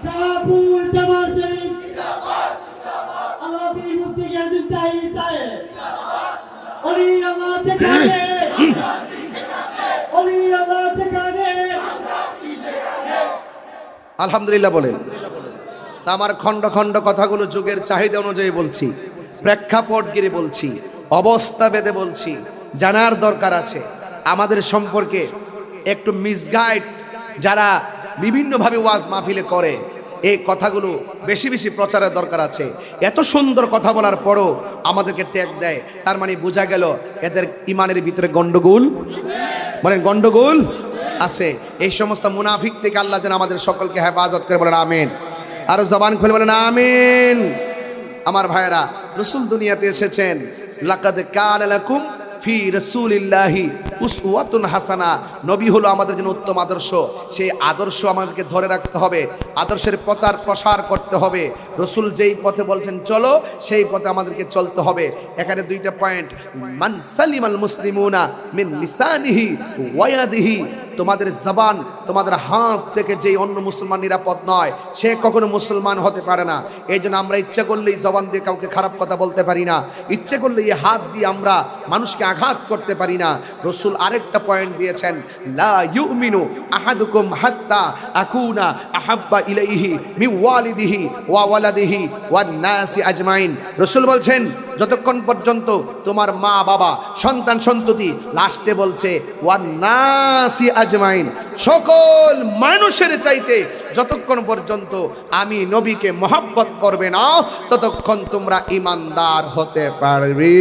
শাহপুর জামাত শরীফ আল্লাহর মুফতি গাজী সাহেব ওলি আল্লাহ যেখানে, ওলি আল্লাহ যেখানে। আলহামদুলিল্লাহ বলেন। তা আমার খণ্ড খণ্ড কথাগুলো যুগের চাহিদা অনুযায়ী বলছি, প্রেক্ষাপট গিরে বলছি, অবস্থা ভেদে বলছি। জানার দরকার আছে আমাদের সম্পর্কে একটু মিসগাইড যারা বিভিন্নভাবে ওয়াজ মাহফিলে করে, এই কথাগুলো বেশি বেশি প্রচারের দরকার আছে। এত সুন্দর কথা বলার পরও আমাদেরকে ট্যাগ দেয়, তার মানে বোঝা গেল এদের ইমানের ভিতরে গন্ডগোল, বলেন গন্ডগোল আছে। এই সমস্ত মুনাফিক থেকে আল্লাহ যেন আমাদের সকলকে হেফাজত করে, বলেন আমিন। আর জবান খুলে বলেন আমিন। আমার ভাইয়েরা, রাসূল দুনিয়াতে এসেছেন, লাকাদ কানা লাকুম ফি রাসূলিল্লাহি উসওয়াতুন হাসানা। নবী হলো আমাদের জন্য উত্তম আদর্শ। সেই আদর্শ আমাদেরকে ধরে রাখতে হবে, আদর্শের প্রচার প্রসার করতে হবে। রাসূল যেই পথে বলছেন চলো, সেই পথে আমাদেরকে চলতে হবে। এখানে দুইটা পয়েন্ট, মান সালিমাল মুসলিমুনা মিন লিসানিহি ওয়া ইয়াদিহি। তোমাদের জবান, তোমাদের হাত থেকে যেই অন্য মুসলমান নিরাপদ নয়, সে কখনো মুসলমান হতে পারে না। এই জন্য আমরা ইচ্ছা করলেই জবান দিয়ে কাউকে খারাপ কথা বলতে পারি না, ইচ্ছে করলে এই হাত দিয়ে আমরা মানুষকে আঘাত করতে পারি না। রাসূল আরেকটা পয়েন্ট দিয়েছেন, লা ইউমিনু আহাদুকুম হাত্তা আকুনা আহাব্বা ইলাইহি মিন ওয়ালিদিহি ওয়া ওয়ালাদিহি ওয়ান নাসি আজমাইন। রাসূল বলছেন যতক্ষণ পর্যন্ত তোমার মা বাবা, সন্তান সন্ততি, লাস্টে বলছে ওয়ান নাসি আজমাইন, সকল মানুষের চাইতে যতক্ষণ পর্যন্ত আমি নবীকে মহব্বত করবে না, ততক্ষণ তোমরা ঈমানদার হতে পারবে।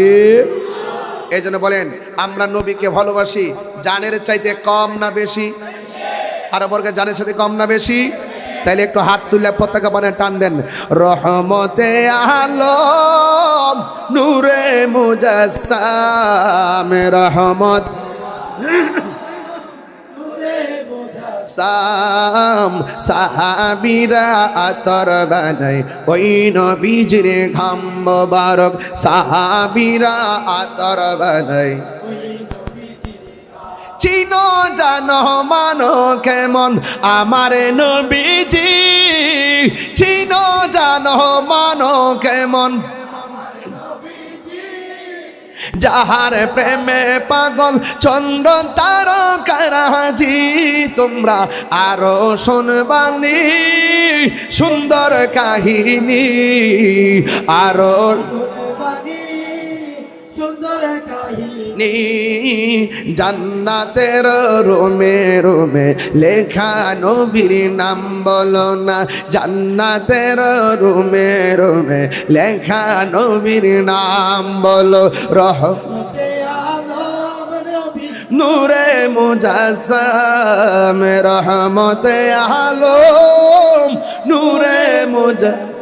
এই জন্য বলেন আমরা নবীকে ভালোবাসি জানের চাইতে কম না বেশি? আর বর্গে জানের সাথে কম না বেশি? তাইলে একটু হাত তুলে পতাকা বানায় টান দেন, রহমতে আলম নূরে মুজাসসাম, রহমত সাম সাহাবীরা আতর বানাই ওই নবীজির ঘাম মোবারক, সাহাবীরা আতর বানাই। চিনো জানো মানো কেমন আমার নবীজি, চিনো জানো মানো কেমন যাহার প্রেমে পাগল চন্দ্র তারকারাজি। তোমরা আরো শুনবানি সুন্দর কাহিনী, আরো শুনবানি সুন্দর কাহিনী। নি জান্নাতের রোমে রোমে লেখা নবীর নাম বলো না জান্নাতের রোমে রোমে লেখা নবীর নাম বলো মতে আলম নবী নূরে মুজাসসাম রহমতে আলম নূরে মুজাসসাম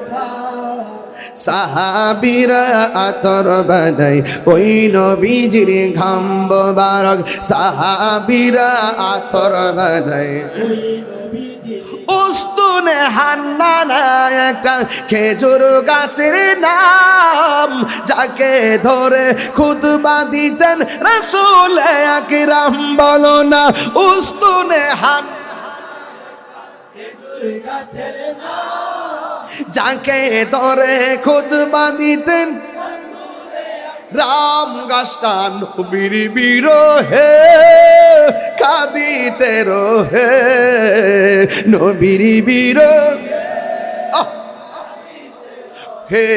সাহাবীরা আতর বানাই ওই নবীজির ঘাম মোবারক সাহাবীরা আতর বানাই ওই নবীজি উস্তুনে হান্নানা একটা খেজুর গাছের নাম যাকে ধরে খুতবা দিতেন রাসূল আকরাম বলো না উস্তুনে হান গাছের নাম যাকে ধরে খুতবা দিতেন রাম গাছটা নবীর বিরহে কাঁদিতে রহে নবীর বিরহে হে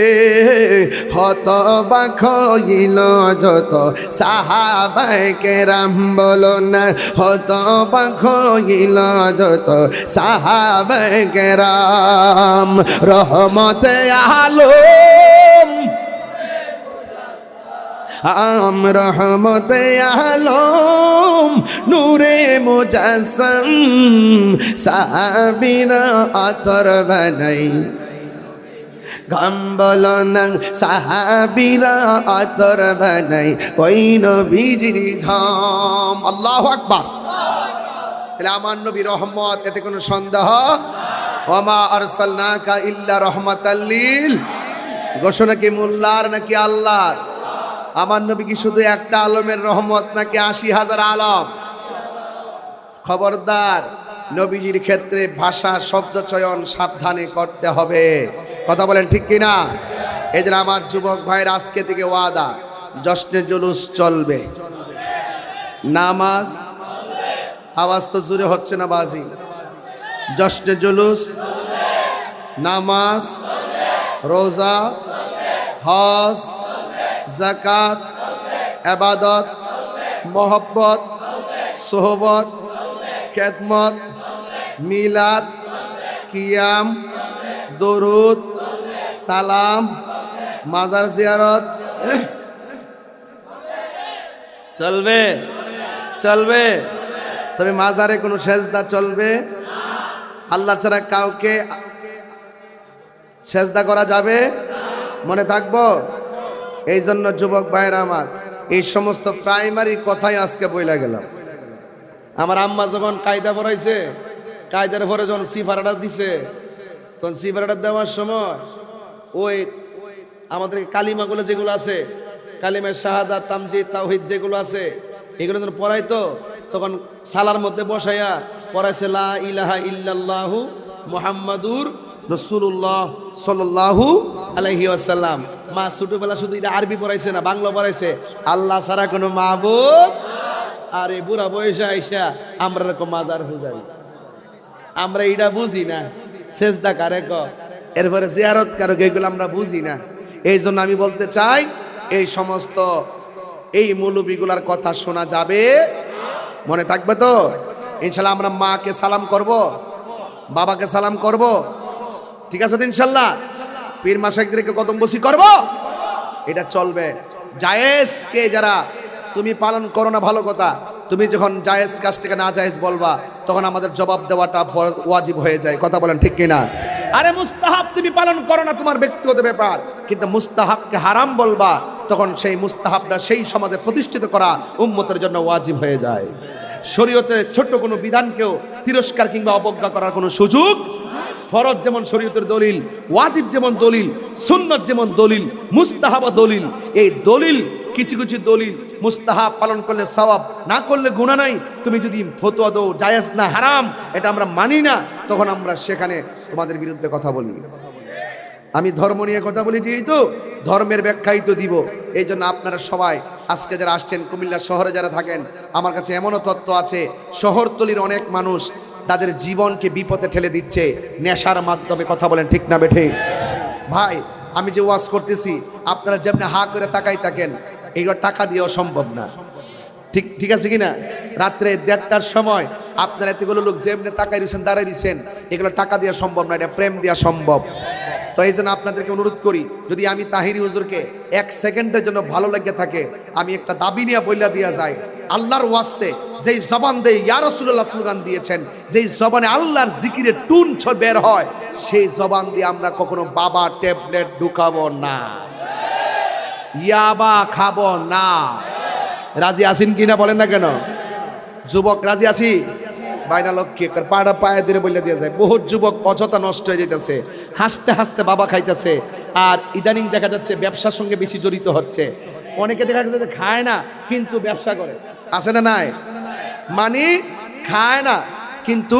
হতবাক হইল যত সাহাবায়ে কেরাম বলো না হতবাক হইল যত সাহাবায়ে কেরাম রহমতে আলম রহমতে আলম নূরে মুজাসসাম সাহাবীরা আতর বানাই গাম বলো না সাহাবীরা আতর বানাই ওই নবীজির ঘাম আল্লাহু আকবার তাহলে আমার নবী রহমত এতে কোনো সন্দেহ ওমা আরসালনাকা ইল্লা রাহমাতাল লিল ঘোষণা কি মোল্লার নাকি আল্লাহর আমার নবী কি শুধু একটা আলমের রহমত নাকি ৮০,০০০ আলম খবরদার নবীজির ক্ষেত্রে ভাষা শব্দ চয়ন সাবধানে করতে হবে কথা বলেন ঠিক কিনা এই যে আমার যুবক ভাইয়ের আজকে থেকে ওয়াদা জশ্নে জুলুস চলবে নামাজ আওয়াজ তো জোরে হচ্ছে না বাজি জশ্নে জুলুস নামাজ রোজা হজ যাকাত ইবাদত মোহব্বত সোহবত খেদমত মিলাদ কিয়াম দরুদ সালাম মাজার জিয়ারত চলবে চলবে তবে মাজারে কোনো সেজদা চলবে আল্লাহ ছাড়া কাউকে সেজদা করা যাবে মনে থাকবো এই জন্য যুবক ভাইয়েরা আমার এই সমস্ত প্রাইমারি কথাই আজকে বইলা গেলাম আমার আম্মা যখন কায়দা পড়াইছে কায়দার পরে যখন সিফারাটা দিছে তখন সিফারাটা দেওয়ার সময় ওই আমাদের কালিমাগুলো যেগুলো আছে কালিমা শাহাদাত তামজিদ তাওহীদ যেগুলো আছে এগুলো যখন পড়াইতো তখন সালার মধ্যে বসাইয়া পড়াইছে লা ইলাহা ইল্লাল্লাহু মুহাম্মাদুর রাসূলুল্লাহ সাল্লাল্লাহু আলাইহি ওয়াসাল্লাম মা ছোটবেলা শুধু এটা আরবি পড়াইছে না বাংলা পড়াইছে আল্লাহ ছাড়া কোনো মাবুদ আর এই বুড়া বয়সে আইসা আমরা এরকম মাজার পূজারি আমরা এটা বুঝি না সেজদা কারে ক এরপরে জিয়ারত কারক এগুলো আমরা বুঝি না এই জন্য আমি বলতে চাই এই সমস্ত এই মৌলবীগুলার কথা শোনা যাবে মনে থাকবে তো ইনশাল্লাহ আমরা মাকে সালাম করব বাবাকে সালাম করব ঠিক আছে তো ইনশাল্লাহ পীর মাশাইখদেরকে কদম বসি করব এটা চলবে জায়েজকে যারা তুমি পালন করো না ভালো কথা তুমি যখন জায়েজ কাজটাকে না জায়েজ বলবা তখন আমাদের জবাব দেওয়াটা ওয়াজিব হয়ে যায় কথা বলেন ঠিক কিনা আরে মুস্তাহাব তুমি পালন করো না তোমার ব্যক্তিগত ব্যাপার কিন্তু মুস্তাহাবকে হারাম বলবা তখন সেই মুস্তাহাবটা সেই সমাজে প্রতিষ্ঠিত করা উম্মতের জন্য ওয়াজিব হয়ে যায় শরীয়তে ছোট্ট কোনো বিধানকেও তিরস্কার কিংবা অবজ্ঞা করার কোনো সুযোগ ফরজ যেমন শরীয়তের দলিল ওয়াজিব যেমন দলিল সুন্নাত যেমন দলিল মুস্তাহাব দলিল এই দলিল কিছু কিছু দলিল মুস্তাহাব পালন করলে সওয়াব না করলে গুনাহ নাই তুমি যদি ফতোয়া দাও জায়েজ না হারাম এটা আমরা মানি না তখন আমরা সেখানে তোমাদের বিরুদ্ধে কথা বলি আমি ধর্ম নিয়ে কথা বলি যেহেতু ধর্মের ব্যাখ্যাই তো দিব এই জন্য আপনারা সবাই আজকে যারা আসছেন কুমিল্লা শহরে যারা থাকেন আমার কাছে এমনও তথ্য আছে শহরতলির অনেক মানুষ তাদের জীবনকে বিপদে ঠেলে দিচ্ছে নেশার মাধ্যমে কথা বলেন ঠিক না বেঠে ভাই আমি যে ওয়াজ করতেছি আপনারা যেমনি হা করে তাকাই থাকেন এইগুলো টাকা দিয়েও সম্ভব না ঠিক ঠিক আছে কিনা? রাত্রে 1:30টার সময় আপনারা এতগুলো লোক যেমনি তাকাই দিয়েছেন, দাঁড়াই দিয়েছেন, এগুলো টাকা দেওয়া সম্ভব না, এটা প্রেম দেওয়া সম্ভব। তো এই জন্য আপনাদেরকে অনুরোধ করি, যদি আমি তাহিরি হুজুরকে 1 সেকেন্ডের জন্য ভালো লেগে থাকে, আমি একটা দাবি নিয়ে বইলা দিয়া যায়, আল্লাহর ওয়াস্তে যেই জবান দিয়ে ইয়া রাসূলুল্লাহ স্লোগান দিয়েছেন, যেই জবানে আল্লাহর জিকিরের টুন বের হয়, সেই জবান দিয়ে আমরা কখনো বাবা ট্যাবলেট ঢুকাবো না, ইয়াবা খাবো না। রাজি আছেন কিনা বলেন না কেন? যুবক রাজি আছি? বাইনা লক্ষ্যে পাড়া পায়ে ধরে বলে দিয়ে যায়, বহুত যুবক অযথা নষ্ট হয়ে যেতেছে, হাসতে হাসতে বাবা খাইতেছে। আর ইদানিং দেখা যাচ্ছে ব্যবসার সঙ্গে বেশি জড়িত হচ্ছে। অনেকে দেখা যাচ্ছে খায় না কিন্তু ব্যবসা করে, আছে না নাই? মানে খায় না কিন্তু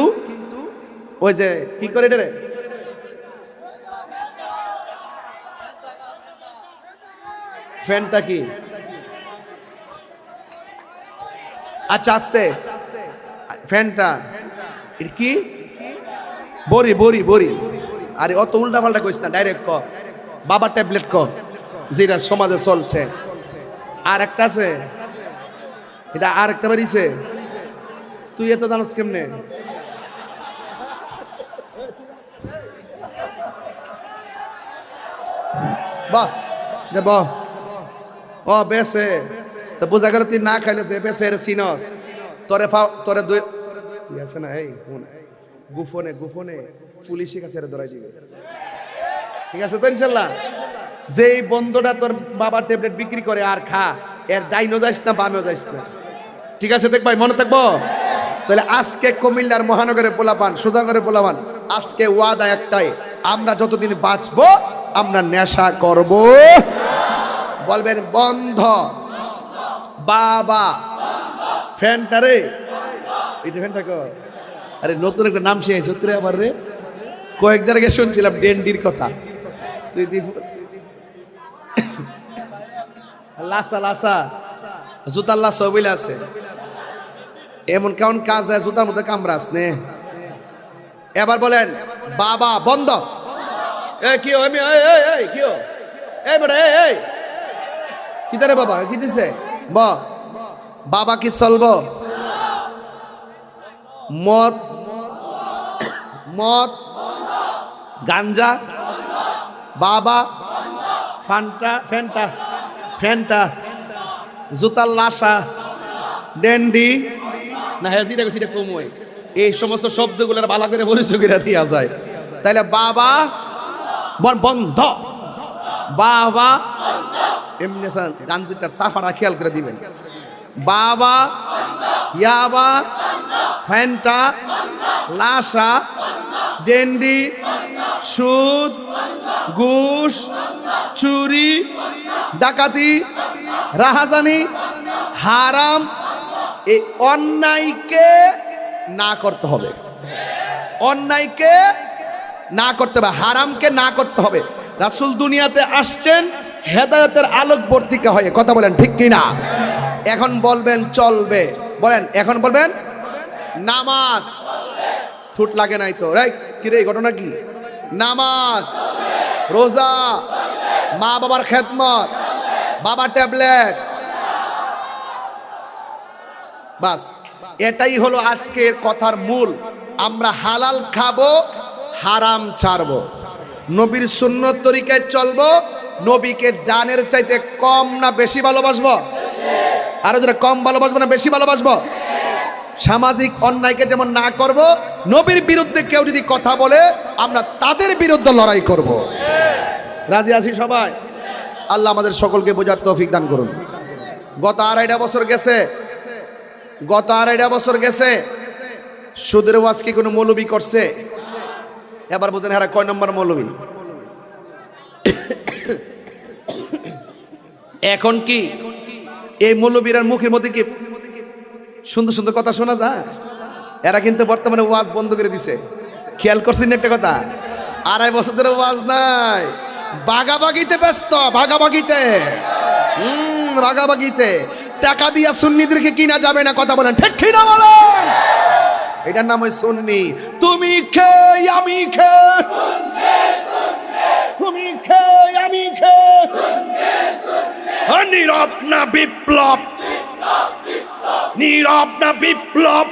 ওই যে কি করে এটা রে, ফ্যানটা কি, আচ্ছা আস্তে, ফ্যানটা এটা কি, বড়ি বড়ি বড়ি। আরে অত উল্টা পাল্টা কইস না, ডাইরেক্ট ক বাবা ট্যাবলেট ক, যেটা সমাজে চলছে। আর একটা আছে, এটা আর একটা বাড়িছে, তুই এত জানোস কেমনে? বাহ বাহ, ও বেসে তো বোঝা গেল তুই না খাইলে যে বেসে এর সিনস তোরে তোরে দুই তুই আছে না, এই গুফনে গুফনে পুলিশের কাছে ধরাই দিবে, ঠিক আছে তো ইনশাল্লাহ। যে এই বন্ধুটা তোর বাবার ট্যাবলেট বিক্রি করে আর খা, এর ডাইনও যাইস না বামেও যাইস না, ঠিক আছে? দেখ ভাই, মনে থাকবো। তাহলে আজকে কুমিল্লার মহানগরে পোলাপান, সুজানগরে পোলাপান, আজকে ওয়াদা একটাই, আমরা যতদিন বাঁচবো আমরা নেশা করব, বলবেন বন্ধ। বাবা ফ্যানটা রে, এটা ফ্যানটা কর। আরে নতুন একটা নাম শেষ সত্যি আবার রে, কয়েকদিন আগে শুনছিলাম ডেন্ডির কথা। তুই লাসা লাসা জুতার লাসা বইলে আছে, এমন কেমন কাজ হয় জুতার মধ্যে কামড়াস নে। এবার বলেন বাবা বন্ধ। এ কি আমি কি এই বড় এই কি তারে বাবা কি দিছে বাবা কি চলবো? মদ মদ গাঞ্জা বাবা, ফান্টা ফ্যান্টা ফ্যান্টা, জুতার লাসা, ডেন্ডি না হ্যাঁ যেটা সেটা কমই, এই সমস্ত শব্দগুলোর ভালো করে পরিচয় করে দেওয়া যায়। তাহলে বাবা বন্ধ, বাবা এমনি গাঞ্জুটার সাফারা খেয়াল করে দিবেন, বাবা ইয়াবা ফ্যান্টা লাসা ডেন্ডি সুদ ঘুষ চুরি ডাকাতি রাহাজানি হারাম, এই অন্যায়কে না করতে হবে, অন্যায়কে না করতে হবে, হারামকে না করতে হবে। রাসূল দুনিয়াতে আসছেন হেদায়েতের আলোকবর্তিকা হয়ে, কথা বলেন ঠিক কিনা? এখন বলবেন চলবে, বলেন এখন বলবেন নামাজ, ঠুট লাগে নাই তো রাইট কি রে, ঘটনা কি? নামাজ রোজা মা বাবার খেদমত বাবা ট্যাবলেট, বাস এটাই হলো আজকের কথার মূল। আমরা হালাল খাবো, হারাম ছাড়বো, নবীর সুন্নত তরিকায় চলবো, নবীকে জানের চাইতে কম না বেশি ভালোবাসবো? আরো যারা কম ভালোবাসবো না বেশি ভালোবাসবো? সামাজিক অন্যায়কে যেমন না করব, নবীর বিরুদ্ধে কেউ যদি কথা বলে আমরা তাদের বিরুদ্ধে লড়াই করব। রাজি আছি সবাই? আল্লাহ আমাদের সকলকে বোঝার তৌফিক দান করুন। গত আড়াইটা বছর গেছে সুদের ওয়াজ কি কোনো মৌলবী করছে? এবার বুঝেন হারা কয় নম্বর মৌলবী? এখন কি এই মৌলবীর মুখের মধ্যে কি সুন্দর সুন্দর কথা শোনা যায়? এরা কিন্তু বর্তমানে ওয়াজ বন্ধ করে দিছে। খেয়াল করছেন একটা কথা, আড়াই বছর ধরে ওয়াজ নাই, ভাগাভাগিতে ব্যস্ত, ভাগাভাগিতে টাকা দিয়া সুন্নিদেরকে কিনা যাবে না, কথা বলেন ঠিক কিনা বলেন? এটার নাম ওই সুন্নি। তুমি খেয়ে আমি খেয়ে, তুমি খেয়ে আমি খেয়ে, নীরব না বিপ্লব, বিপ্লব না বিপ্লব,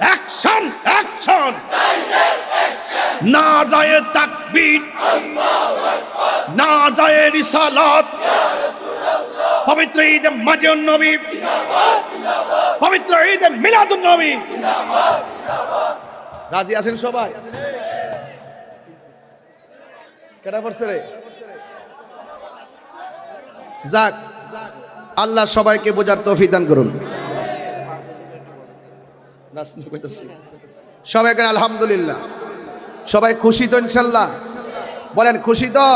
অ্যাকশন অ্যাকশন, নারায়ে তাকবীর, নারায়ে রিসালাত, পবিত্র ঈদে মাজিদুন নবী, পবিত্র ঈদে মিলাদুন নবী। রাজি আছেন সবাই? কেডা পড়ছে রে? যাক, আল্লাহ সবাইকে বোঝার তৌফিক দান করুন। সবাই কেন আলহামদুলিল্লাহ? সবাই খুশি তো ইনশাল্লাহ? বলেন খুশি তো?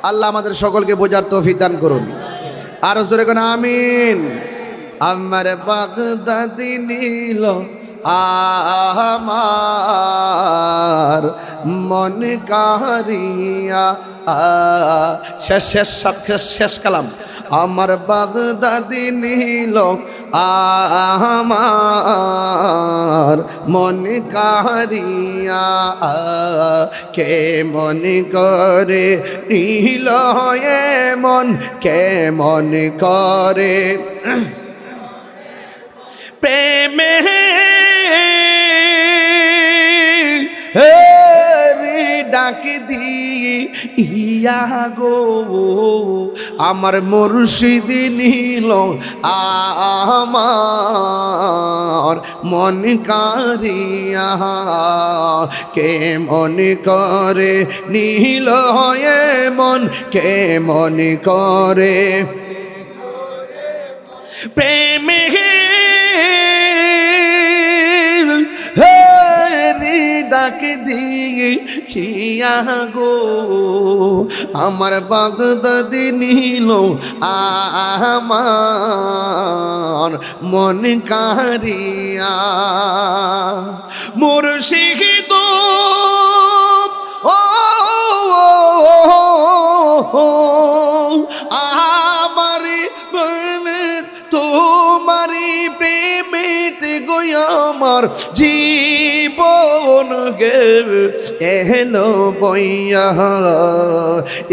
আল্লাহ আমাদের সকলকে বোঝার তৌফিক দান করুন। আরো জোরে কোন আমিন। আমার বাগদাদি নীল আমার মন কারিয়া, শেষ শেষ শেষ শেষ কালাম। আমার বাগদাদি নীল আমার মন কারিয়া, কে মন করে নীল মন, কে মন করে প্রেমে ডাক দিয়া গো, আমার মুর্শিদ নীল আমার মন কারিয়া, কে মন করে নীল মন, কে মন করে প্রেমে ডাক দিয়া গো, আমার বাগদাদি নীল আমার মন কারিয়া, মুর্শিদ ও আমার তোমারি প্রেমেতে গো আমার জীবন গে এলো বইয়া,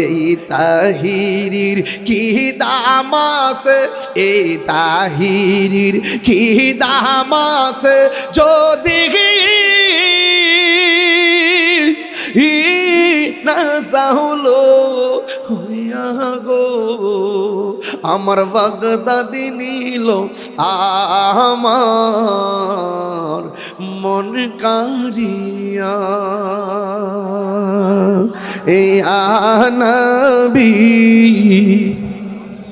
এই তাহিরির কি দাম আছে, এই তাহিরির কি দাম আছে, যদি না চাহলো হইয়া গো, আমার বাগদাদি নীল আমার মন কারিয়া, এই আনবী